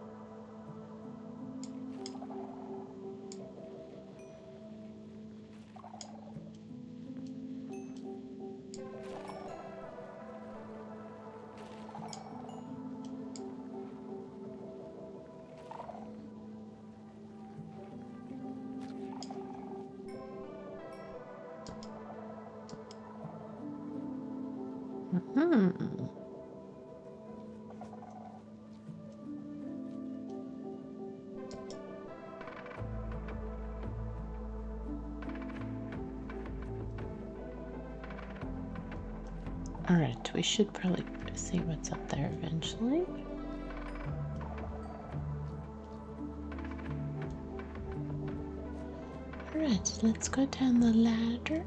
Alright, we should probably see what's up there eventually. Alright, let's go down the ladder.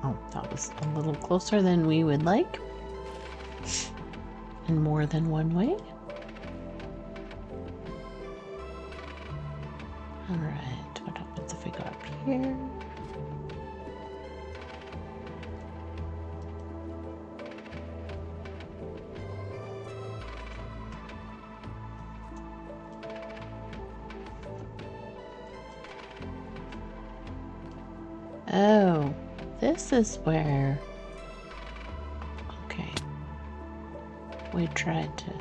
Oh, that was a little closer than we would like. In more than one way. Alright, what happens if we go up here? Oh, this is where... Okay. We tried to...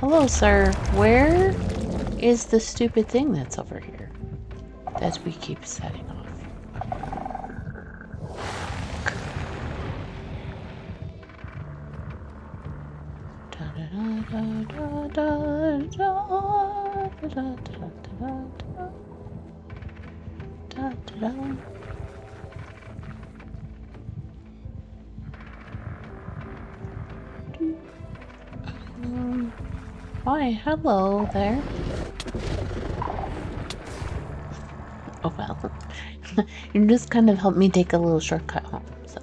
Hello, sir. Where is the stupid thing that's over here that we keep setting off? Why, hello there. Oh well. You just kind of helped me take a little shortcut home, so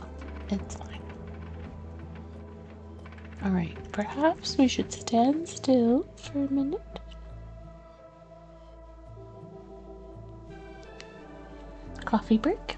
it's fine. Alright, perhaps we should stand still for a minute. Coffee break.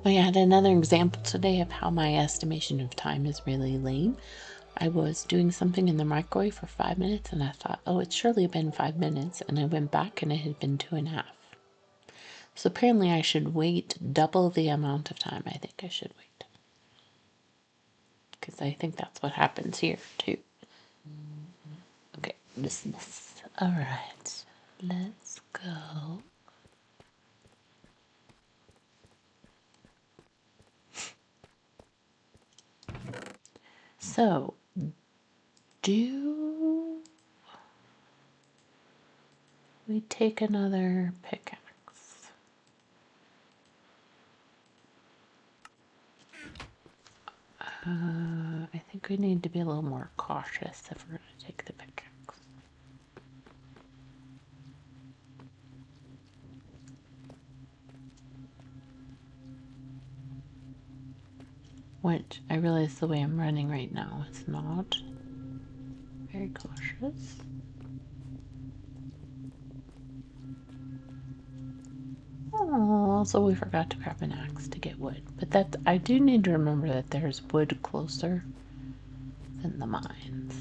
I had another example today of how my estimation of time is really lame. I was doing something in the microwave for 5 minutes and I thought, oh, it's surely been 5 minutes. And I went back and it had been 2.5. So apparently I should wait double the amount of time. I think I should wait. Because I think that's what happens here too. Okay, dismiss. Alright, let's go. So, do We take another pickaxe. I think we need to be a little more cautious if we're going to take the pickaxe. Which I realize the way I'm running right now is not very cautious. Oh, also we forgot to grab an axe to get wood. But that I do need to remember that there's wood closer than the mines.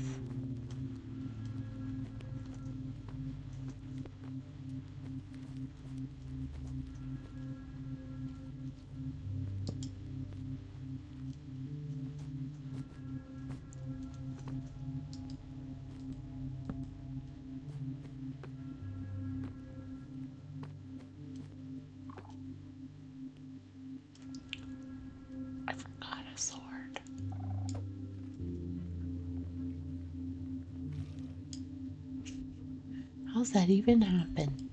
I forgot a sword. How's that even happen?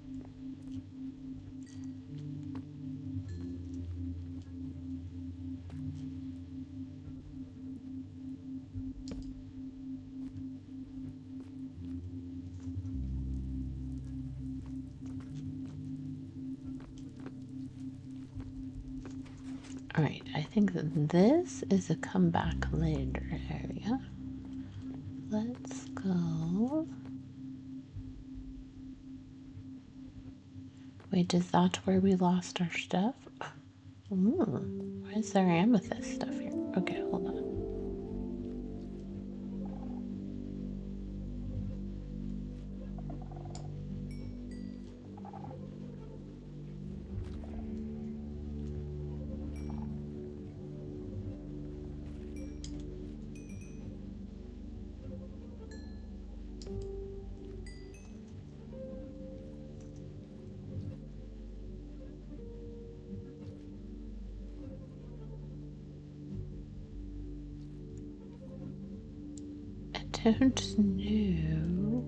Alright, I think that this is a come back later area. Let's go. Wait, is that where we lost our stuff? Ooh, why is there amethyst stuff here? Okay, hold on. I don't know.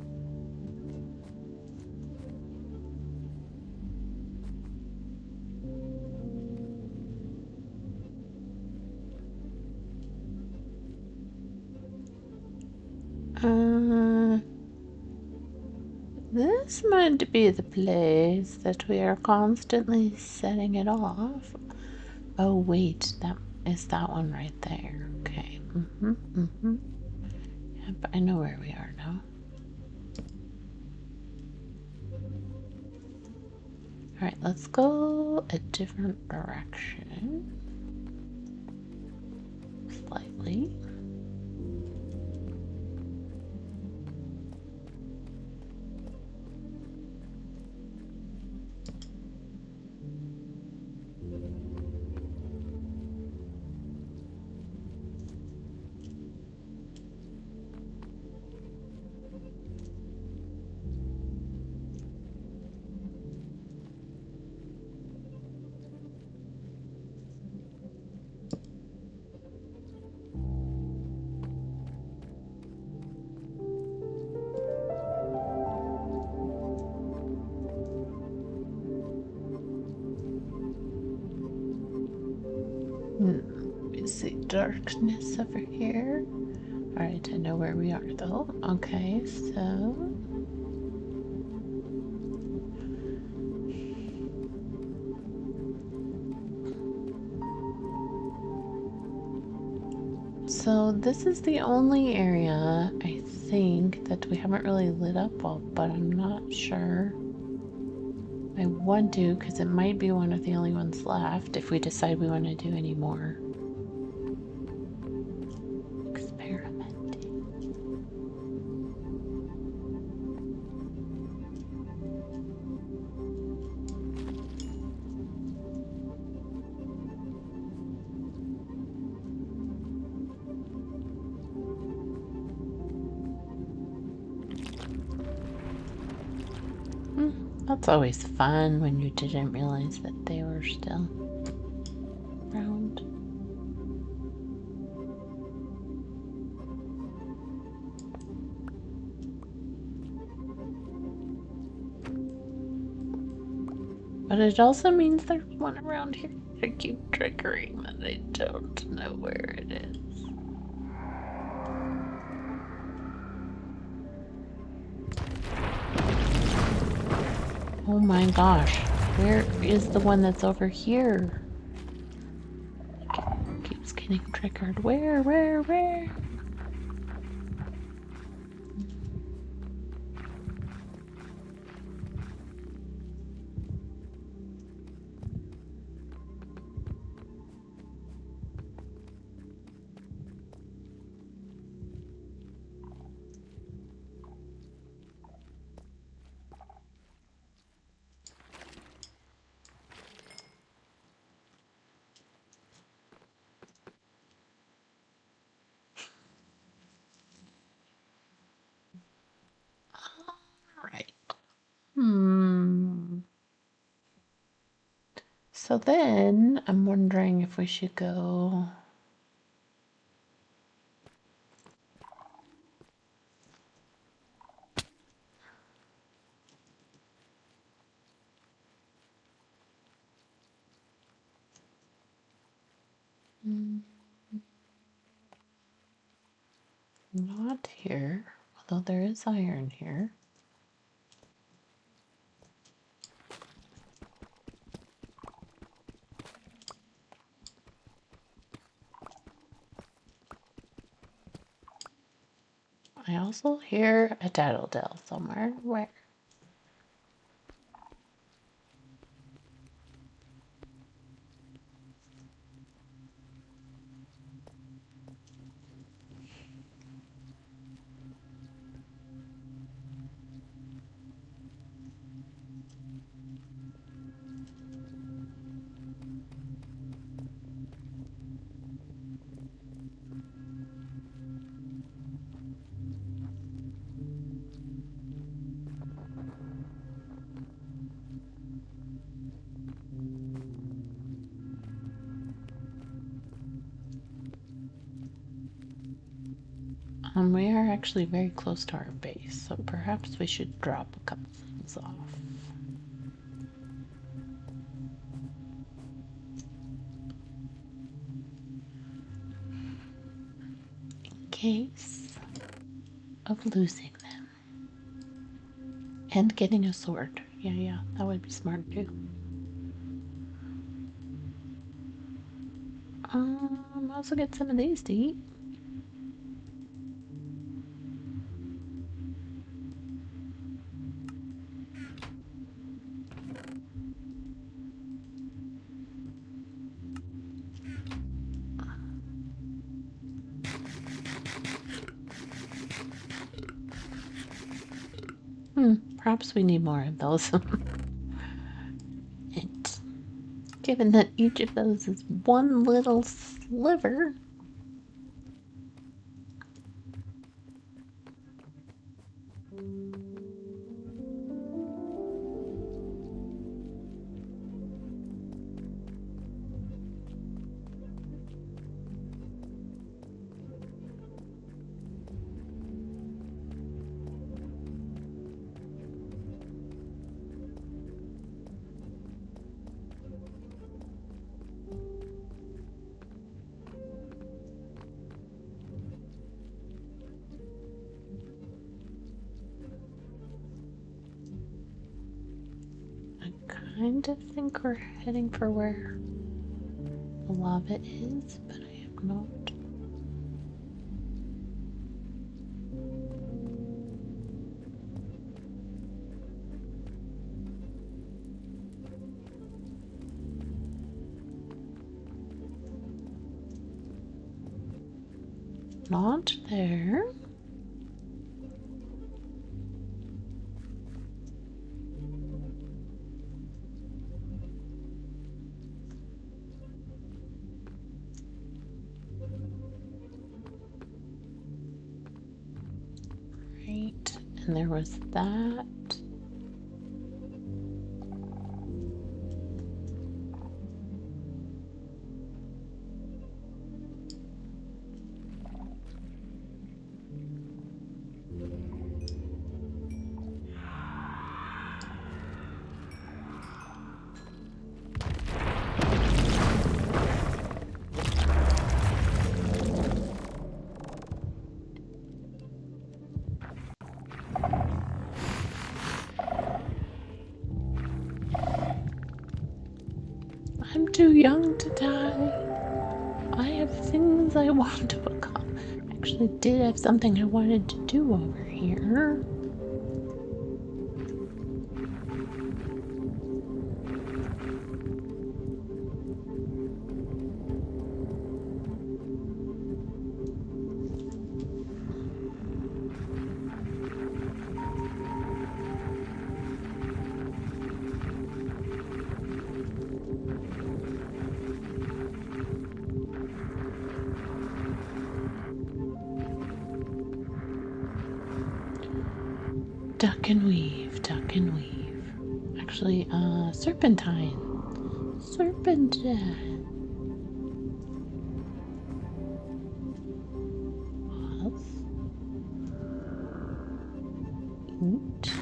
This might be the place that we are constantly setting it off. Oh wait, that is that one right there. Okay. Yep, I know where we are now. Alright, let's go a different direction. Slightly. We see darkness over here. Alright, I know where we are though. Okay, so this is the only area I think that we haven't really lit up well, but I'm not sure. I want to, because it might be one of the only ones left if we decide we want to do any more experimenting. That's always fun when you didn't realize that they were still around. But it also means there's one around here. I keep triggering that I don't know where it is. Oh my gosh. Where is the one that's over here? Keeps getting triggered. Where? Right. So then I'm wondering if we should go. Not here, although there is iron here. I also hear a tattletale somewhere. Where? We are actually very close to our base, so perhaps we should drop a couple things off. In case of losing them. And getting a sword. Yeah, that would be smart too. Also get some of these to eat. Perhaps we need more of those. And given that each of those is one little sliver. I kind of think we're heading for where the lava is, but I am not. Not there. Right, and there was that. I'm too young to die. I have things I want to accomplish. Actually, did have something I wanted to do over here. Duck and weave, duck and weave. Actually, serpentine. Serpentine. Pause. Eat.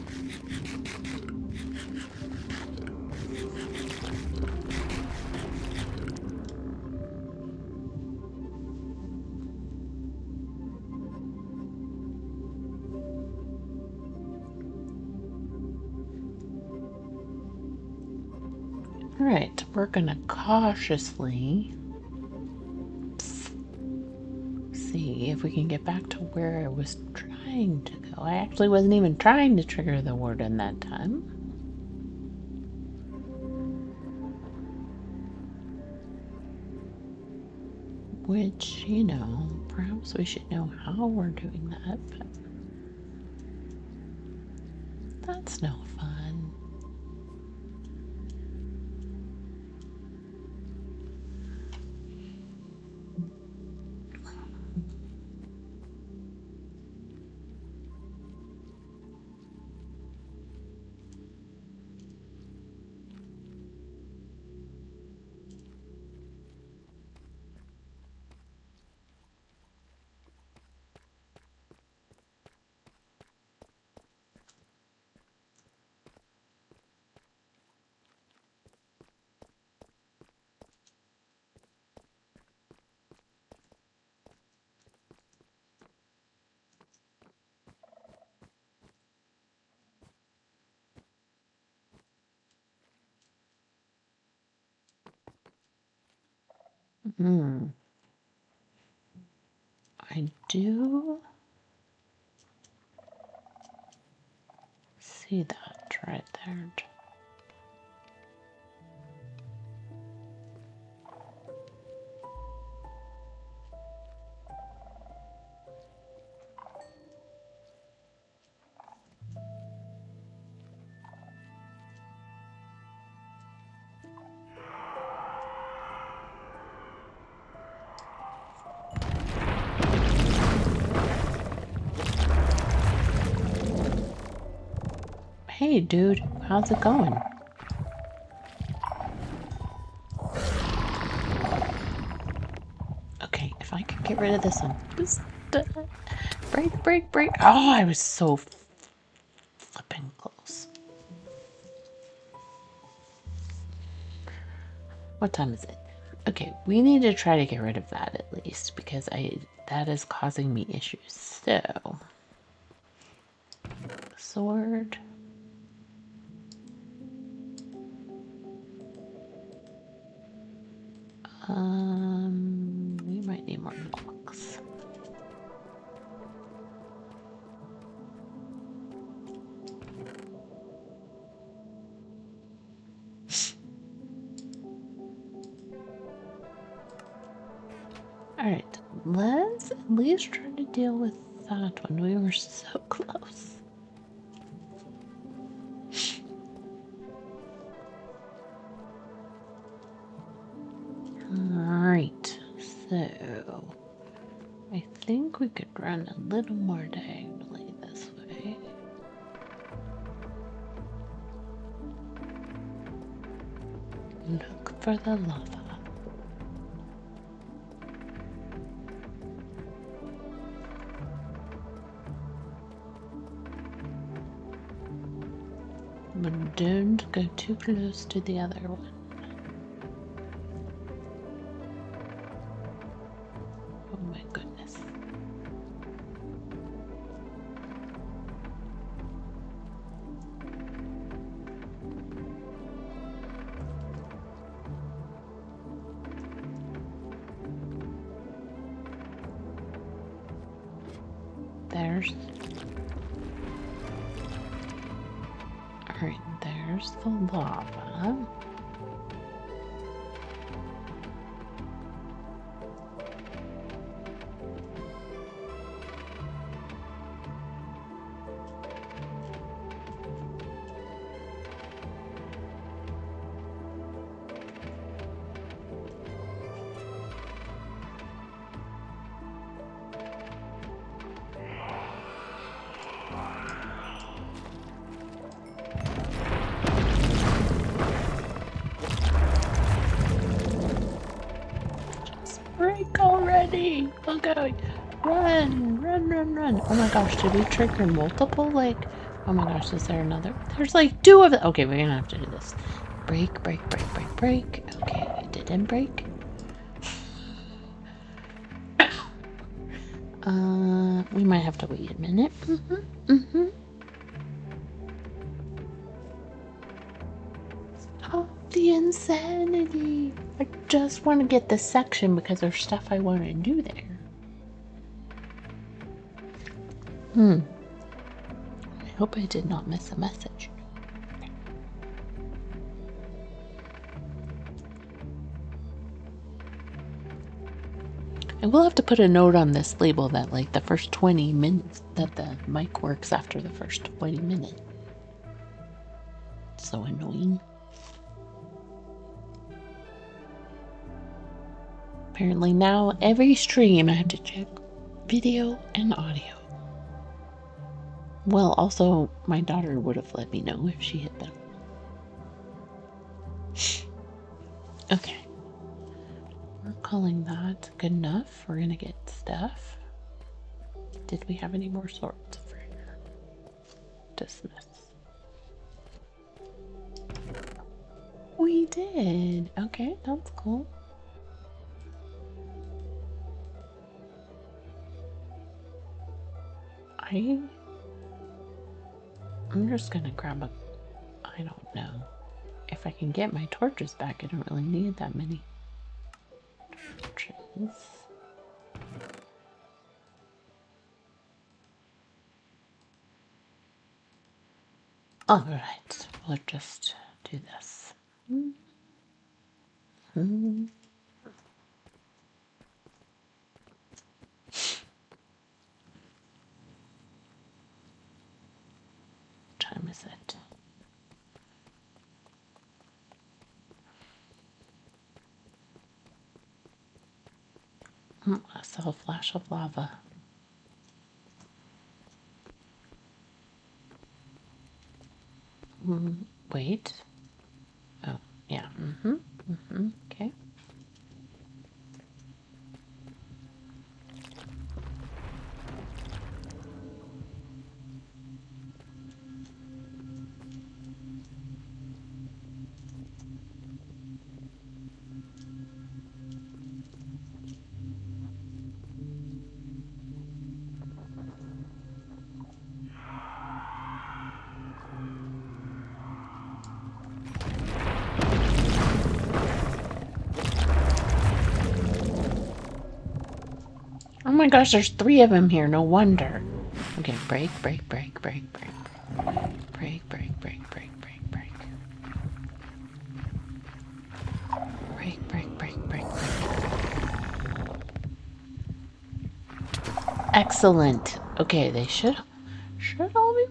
Alright, we're gonna cautiously see if we can get back to where I was trying to go. I actually wasn't even trying to trigger the warden that time. Which, you know, perhaps we should know how we're doing that, but that's no fun. I do see that right there. Hey dude, how's it going? Okay, if I could get rid of this one. Just break. Oh, I was so flipping close. What time is it? Okay, we need to try to get rid of that at least because that is causing me issues. So, sword. We might need more books. Alright, let's at least try to deal with that one. We were so close. Alright, so I think we could run a little more diagonally this way. Look for the lava. But don't go too close to the other one. Oh my goodness. there's... Alright, there's the lava. Break already! Okay, run, run, run, run. Oh my gosh, did we trigger multiple? Like, oh my gosh, is there another? There's like 2 of it. Okay, we're gonna have to do this. Break, break, break, break, break. Okay, it didn't break. We might have to wait a minute. Oh, the insanity. I just want to get this section because there's stuff I want to do there. I hope I did not miss a message. I will have to put a note on this label that like the first 20 minutes, that the mic works after the first 20 minutes. So annoying. Apparently now every stream I have to check video and audio. Well, also my daughter would have let me know if she hit them. Okay. We're calling that good enough. We're gonna get stuff. Did we have any more sorts for here? Dismiss. We did. Okay, that's cool. I'm just gonna grab a... I don't know. If I can get my torches back, I don't really need that many torches. Alright, we'll just do this. Time is it? I saw a flash of lava. Wait. Oh, yeah. Okay. Oh my gosh, there's 3 of them here. No wonder. Okay, break, break, break, break, break. Break, break, break, break, break, break. Break, break, break, break, break. Excellent. Okay, they should all be...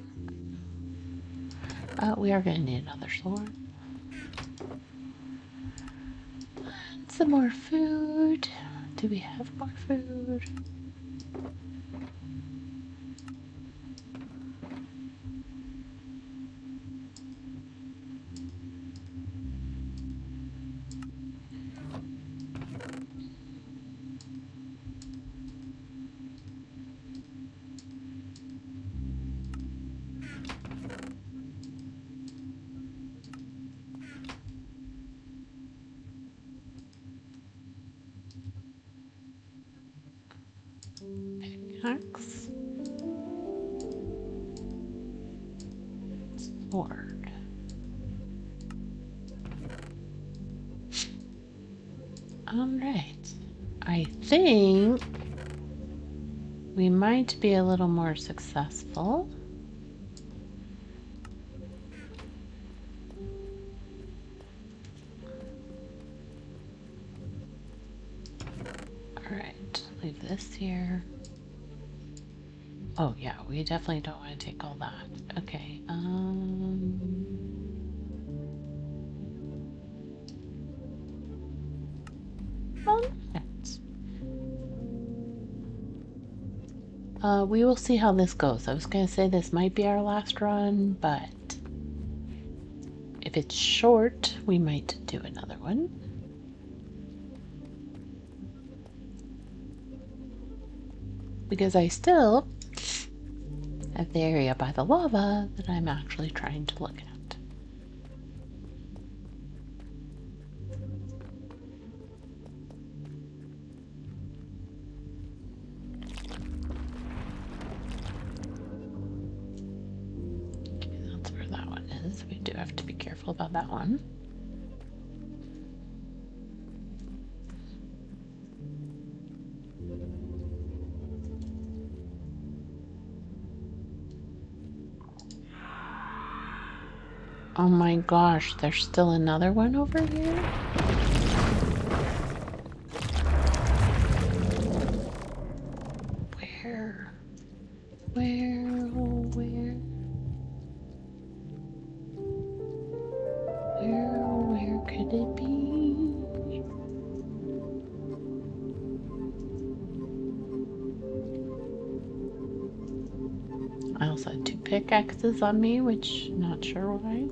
we are gonna need another sword. And some more food. Do we have more food? Pickaxe. Sword. Alright. I think we might be a little more successful. Alright, leave this here. Oh yeah, we definitely don't want to take all that. Okay, we will see how this goes. I was going to say this might be our last run, but if it's short, we might do another one. Because I still have the area by the lava that I'm actually trying to look at. We do have to be careful about that one. Oh my gosh, there's still another one over here? Where? Where? Oh, where? Where could it be? I also had 2 pickaxes on me, which not sure why.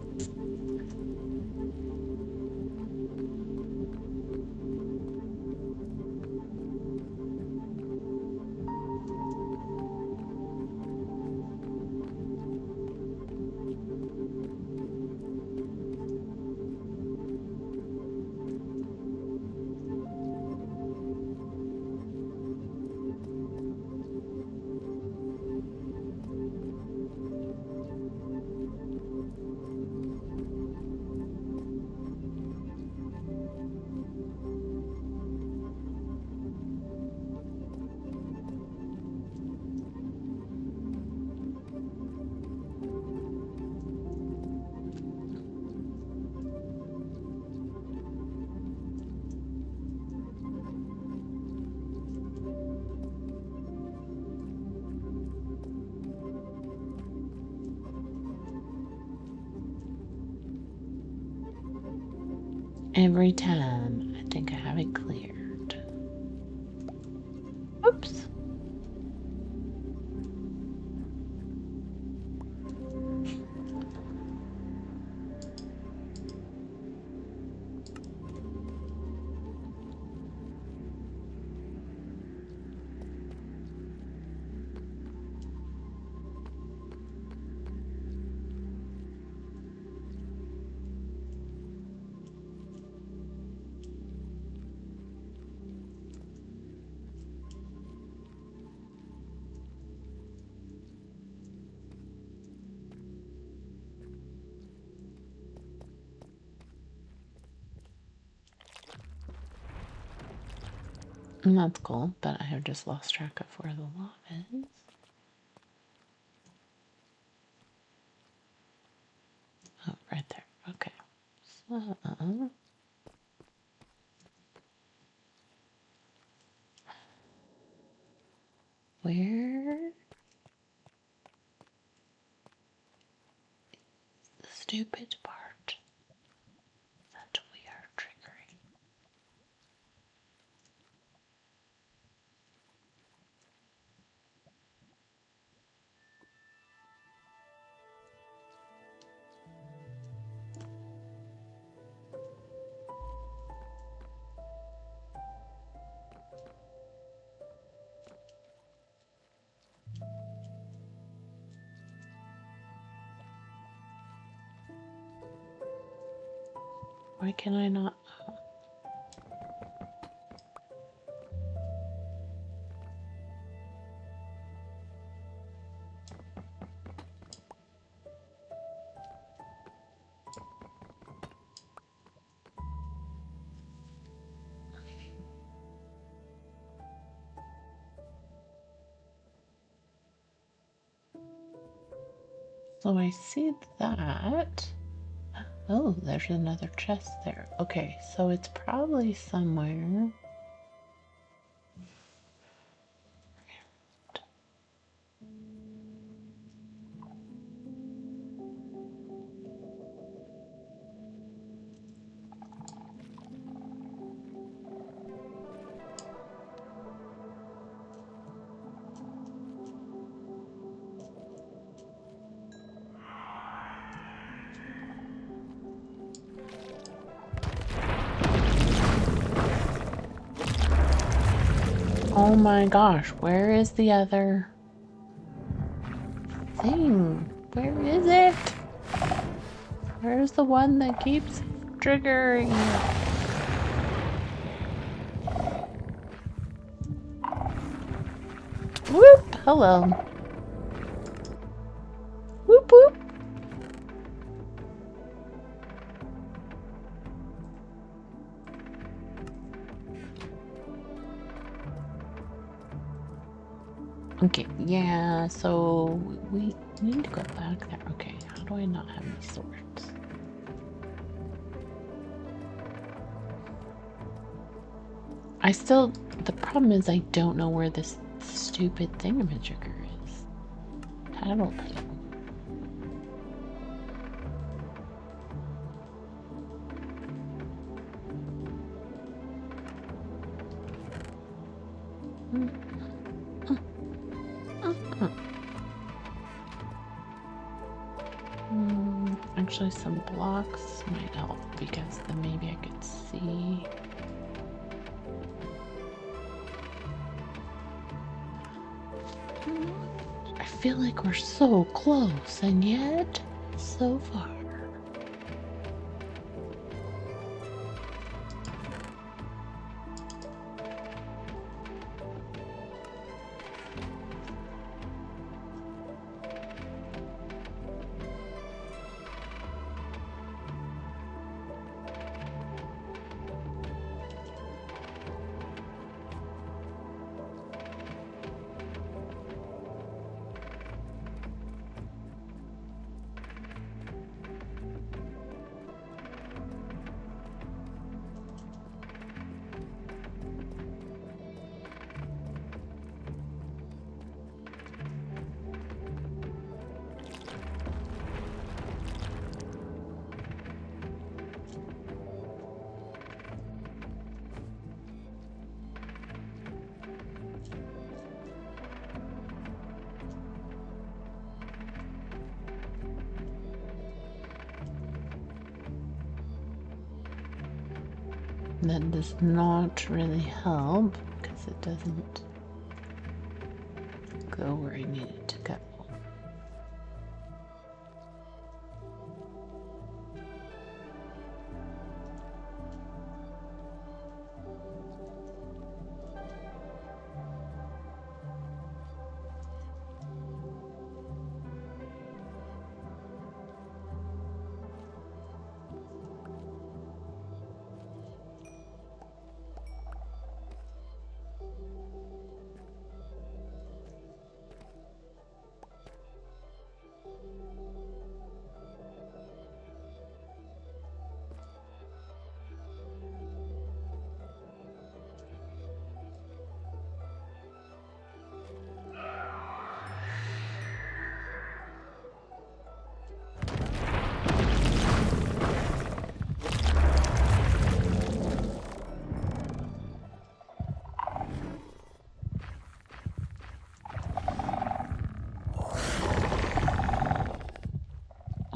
Every time I think I have it cleared. Oops. And that's cool, but I have just lost track of where the lava is. Oh, right there. Okay. So, where is the stupid part that we are triggering? Why can I not? So I see that. Oh, there's another chest there. Okay, so it's probably somewhere. Oh my gosh, where is the other thing? Where is it? Where's the one that keeps triggering? Whoop! Hello. Whoop whoop. Okay, yeah, so we need to go back there. Okay, how do I not have any swords? The problem is I don't know where this stupid thingamajigger is. Tattletale. Actually, some blocks might help because then maybe I could see. I feel like we're so close and yet so far. That does not really help because it doesn't go where I need it to go.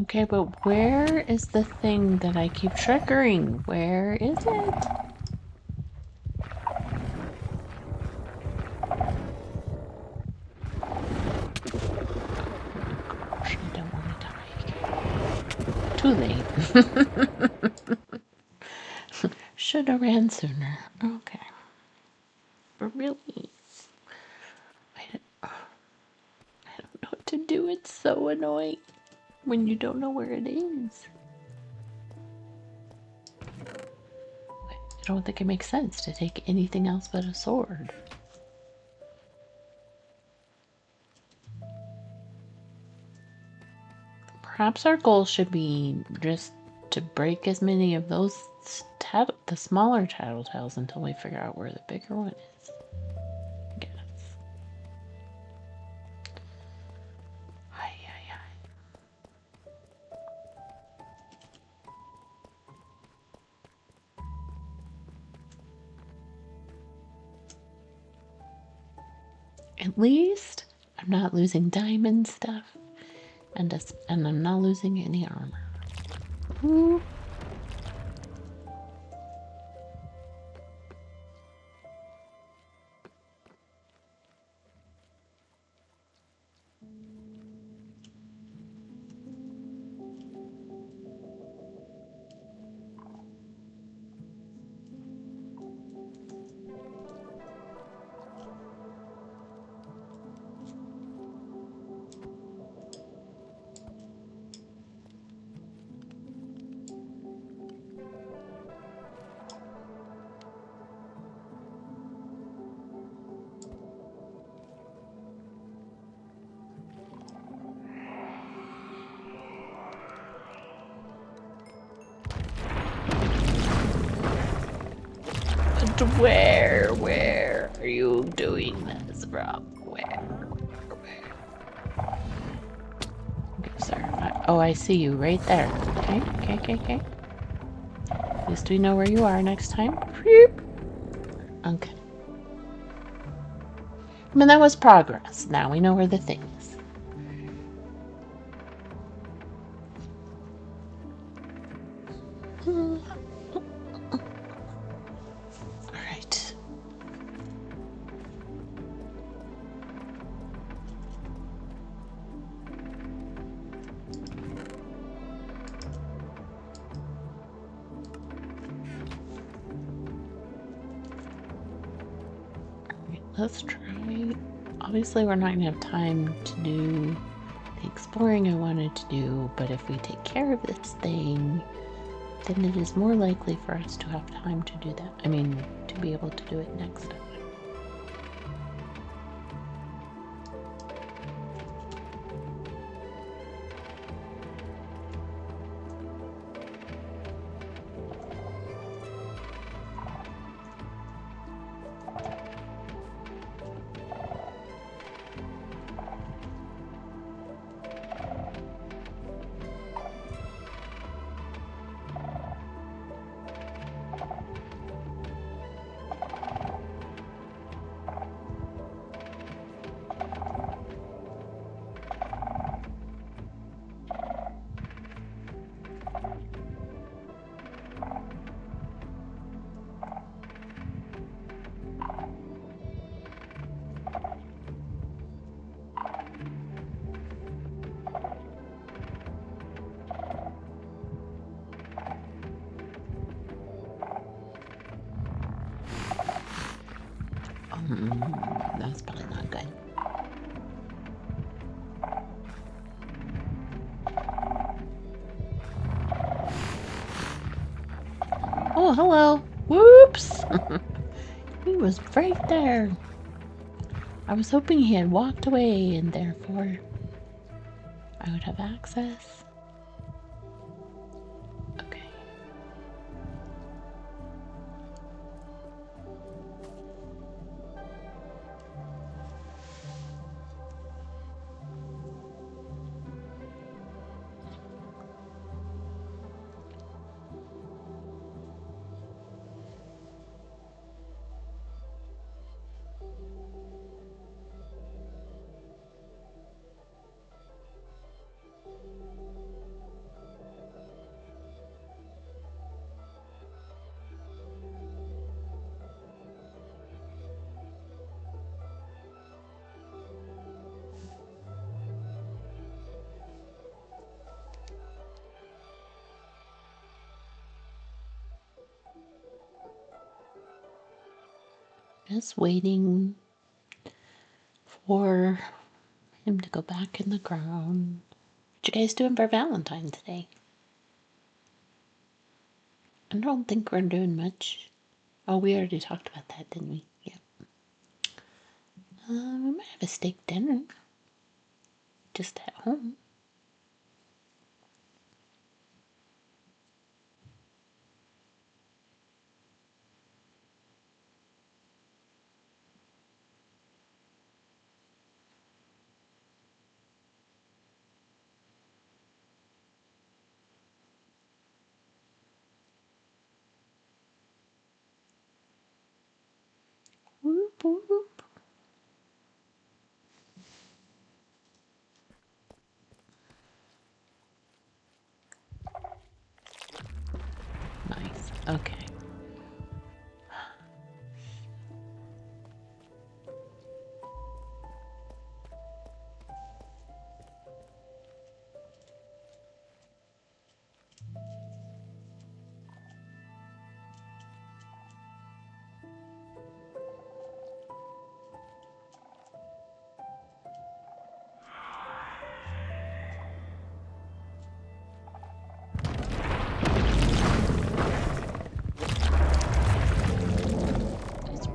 Okay, but where is the thing that I keep triggering? Where is it? Gosh, I don't want to die. Too late. Should have ran sooner. Okay. But really, I don't know what to do. It's so annoying when you don't know where it is. I don't think it makes sense to take anything else but a sword. Perhaps our goal should be just to break as many of those the smaller tattletales until we figure out where the bigger one is. I guess. At least I'm not losing diamond stuff, and I'm not losing any armor. Ooh. Where are you doing this from? Where? Okay, sir. Oh, I see you right there. Okay. At least we know where you are next time. Okay. I mean, that was progress. Now we know where the thing is. Alright. Let's try. Obviously, we're not going to have time to do the exploring I wanted to do, but if we take care of this thing, then it is more likely for us to have time to do that. I mean, to be able to do it next time. That's probably not good. Oh, hello. Whoops. He was right there. I was hoping he had walked away and therefore I would have access. Okay. Just waiting for him to go back in the ground. What you guys doing for Valentine's Day? I don't think we're doing much. Oh, we already talked about that, didn't we? Yeah. We might have a steak dinner. Just at home. Boop. Nice. Okay.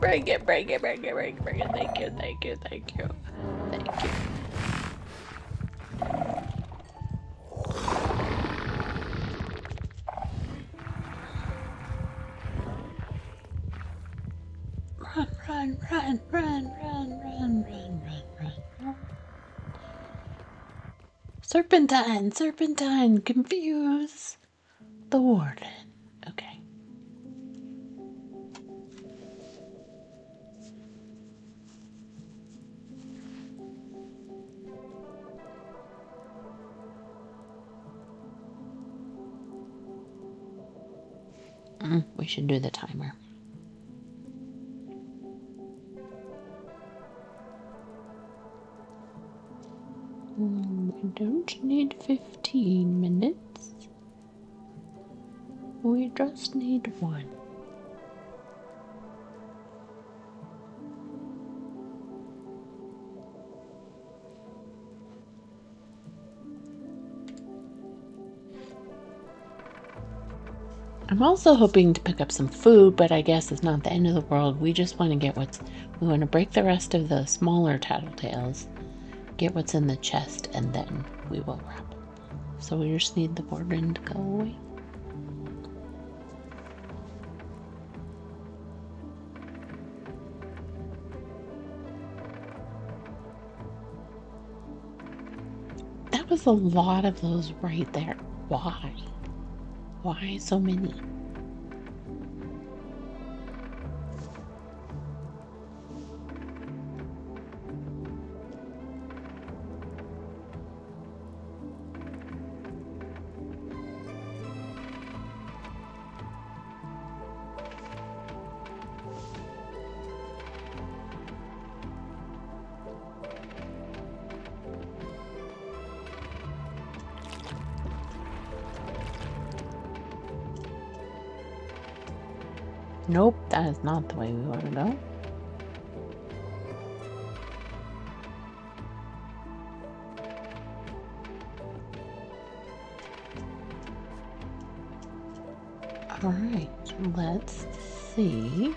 Bring it. Thank you. Run. Serpentine, confuse the Warden. Okay. We should do the timer. We don't need 15 minutes. We just need 1. I'm also hoping to pick up some food, but I guess it's not the end of the world. We just want to get we want to break the rest of the smaller tattletales, get what's in the chest, and then we will wrap. So we just need the Warden to go away. That was a lot of those right there. Why? Why so many? Nope, that is not the way we want to go. Alright, let's see.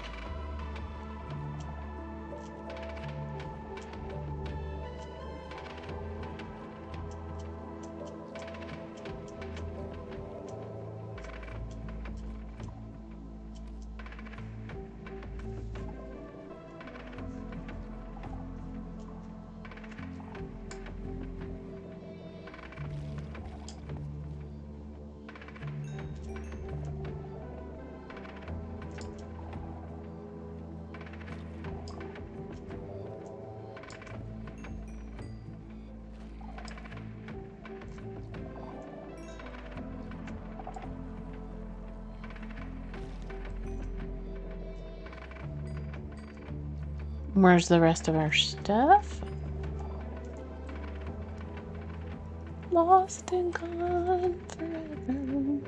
Where's the rest of our stuff? Lost and gone forever.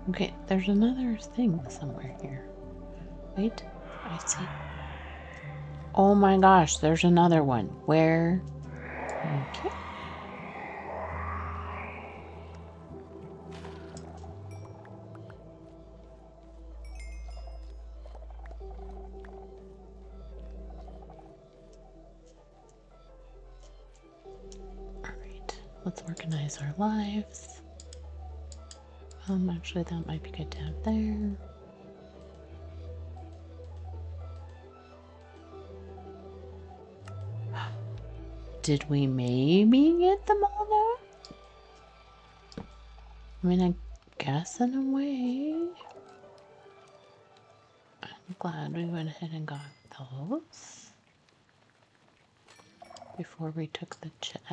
Okay, there's another thing somewhere here. Wait, I see. Oh my gosh, there's another one. Where? Okay. Alright, let's organize our lives. Actually, that might be good to have there. Did we maybe get them all I mean, I guess in a way. I'm glad we went ahead and got those before we took the chest.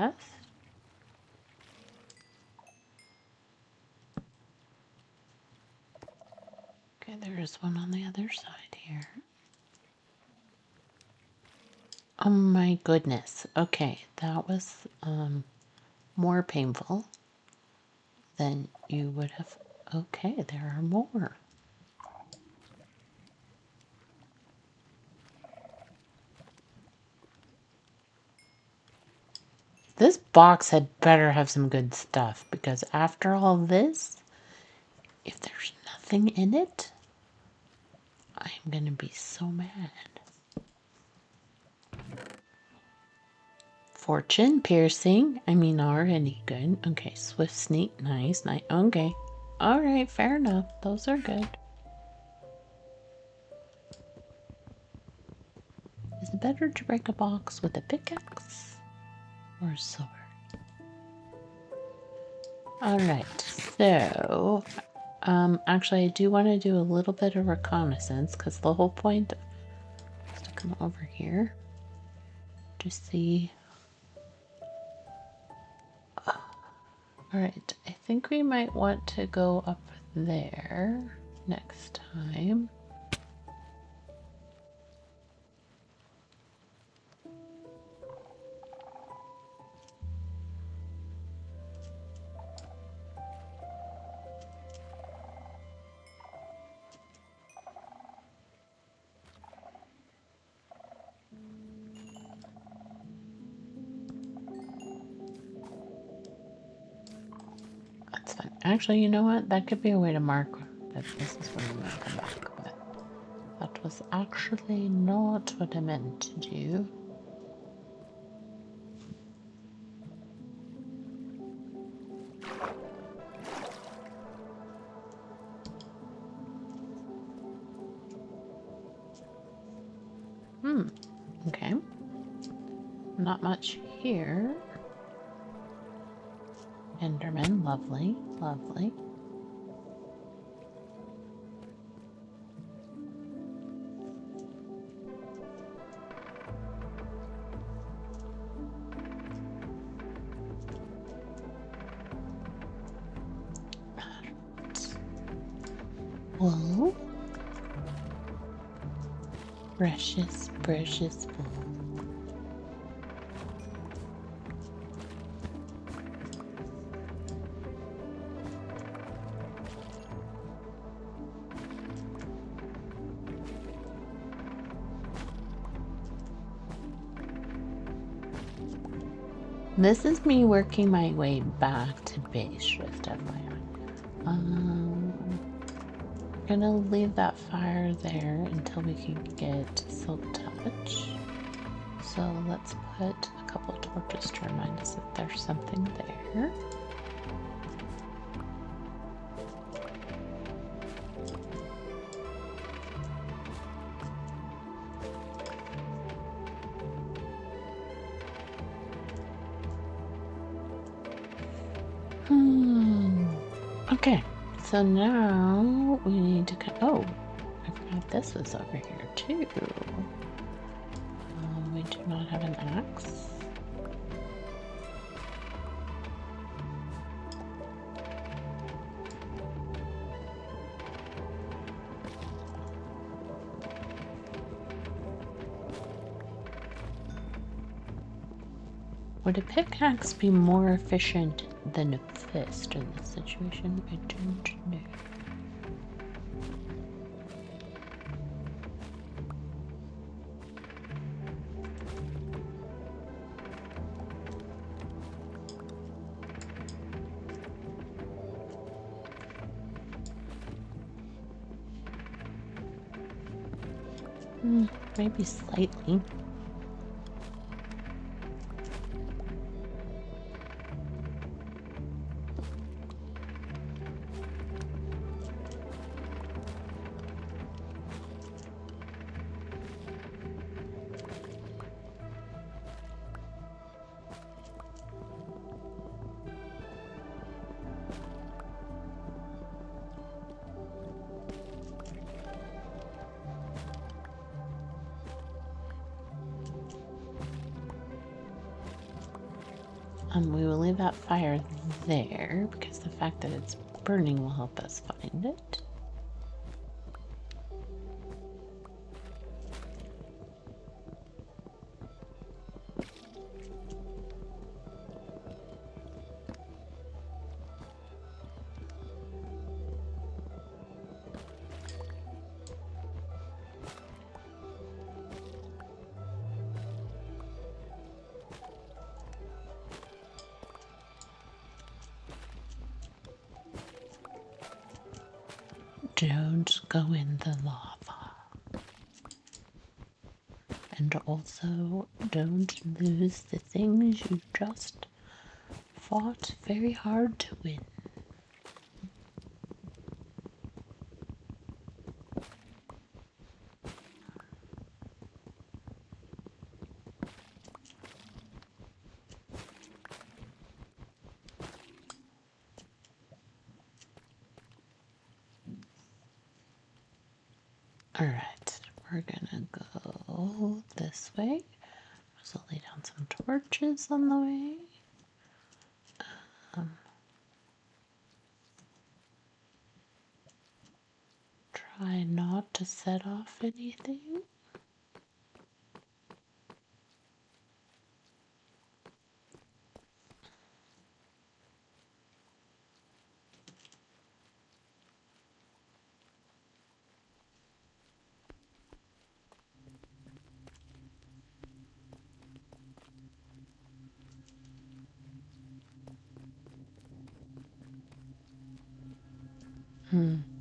Okay, there's one on the other side here. Oh my goodness. Okay, that was more painful than you would have. Okay, there are more. This box had better have some good stuff, because after all this, if there's nothing in it, I'm gonna be so mad. Fortune, piercing, I mean already good. Okay, swift sneak, nice. Okay. Alright, fair enough. Those are good. Is it better to break a box with a pickaxe or a sword? Alright, so actually I do want to do a little bit of reconnaissance, because the whole point is to come over here to see. Alright, I think we might want to go up there next time. That's fine. Actually, you know what? That could be a way to mark that this is where we want to come back. But that was actually not what I meant to do. Okay. Not much here. Enderman, lovely, lovely. Wool. Precious, precious wool. This is me working my way back to base shift, FYI. I'm gonna leave that fire there until we can get silk touch. So let's put a couple torches to remind us if there's something there. Okay, so now we need to oh, I forgot this was over here too. We do not have an axe. Would a pickaxe be more efficient than a fist in this situation? I don't know. Maybe slightly. We will leave that fire there because the fact that it's burning will help us find it. Don't go in the lava. And also, don't lose the things you just fought very hard to win. Alright, we're gonna go this way. So lay down some torches on the way. Try not to set off anything.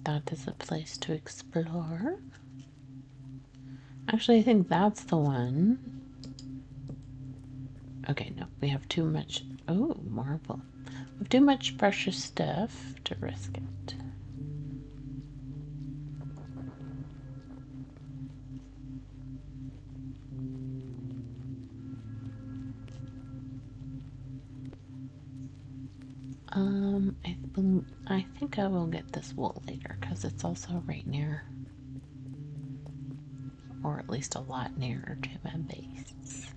That is a place to explore. Actually, I think that's the one. Okay, no, we have too much. Oh, marble. We have too much precious stuff to risk it. I think I will get this wool later because it's also right near, or at least a lot nearer to my base.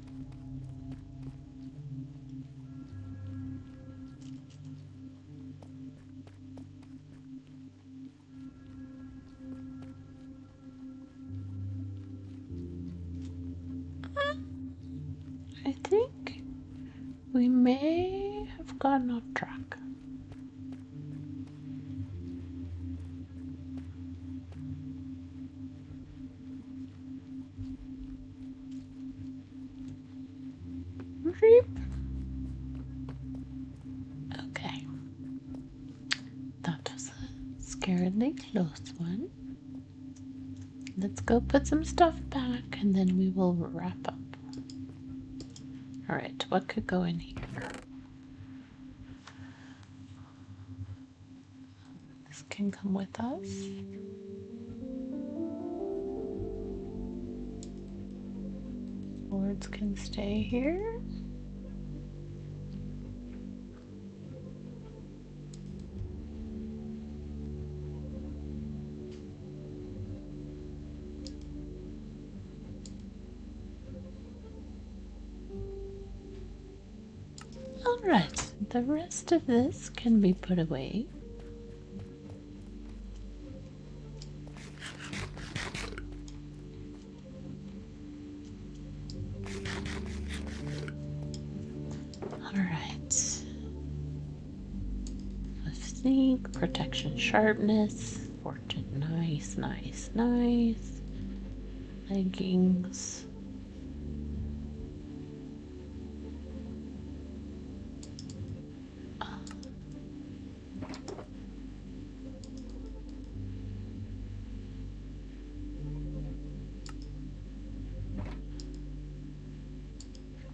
I think we may have gotten off track. Okay. That was a scaredly close one. Let's go put some stuff back and then we will wrap up. Alright, what could go in here? This can come with us. Swords can stay here. Alright, the rest of this can be put away. Alright. Sneak, protection, sharpness, fortune, nice, nice, nice. Leggings.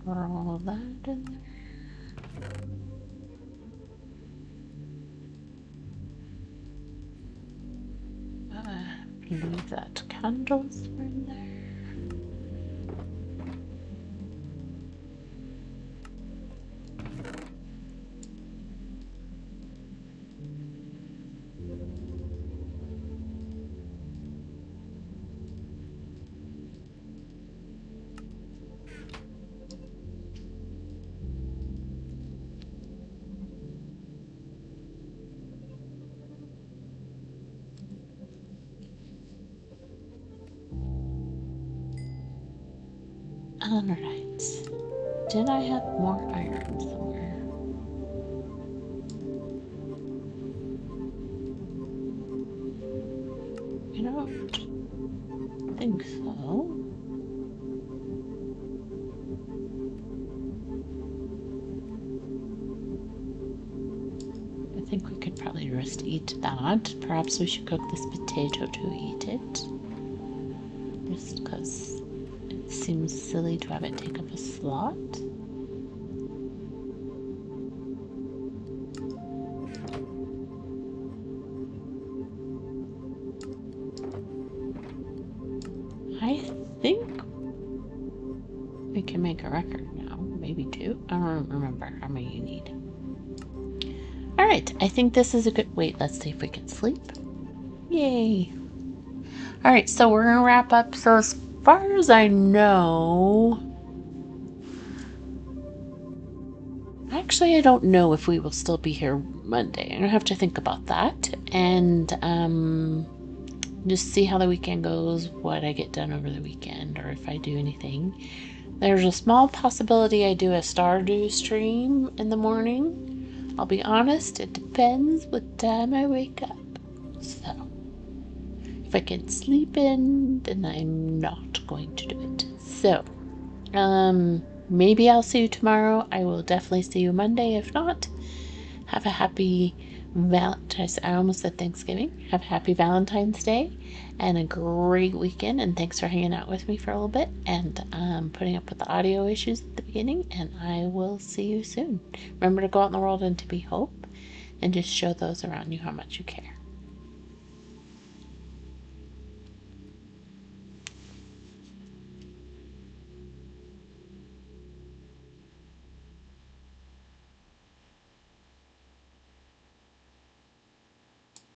For all that in there. I believe that candles were in there. Alright. Did I have more iron somewhere? I don't think so. I think we could probably just eat that. Perhaps we should cook this potato to eat it. Just because it seems silly to have it take up a slot. I think we can make a record now. Maybe 2. I don't remember how many you need. Alright, I think this is a good... Wait, let's see if we can sleep. Yay! Alright, so we're gonna wrap up. So as far as I know... Actually, I don't know if we will still be here Monday. I'm gonna have to think about that. And, just see how the weekend goes, what I get done over the weekend, or if I do anything. There's a small possibility I do a Stardew stream in the morning. I'll be honest, it depends what time I wake up. So, if I can sleep in, then I'm not going to do it. So, maybe I'll see you tomorrow. I will definitely see you Monday. If not, have a happy Valentine's. I almost said Thanksgiving. Have a happy Valentine's Day and a great weekend. And thanks for hanging out with me for a little bit and putting up with the audio issues at the beginning. And I will see you soon. Remember to go out in the world and to be hope and just show those around you how much you care.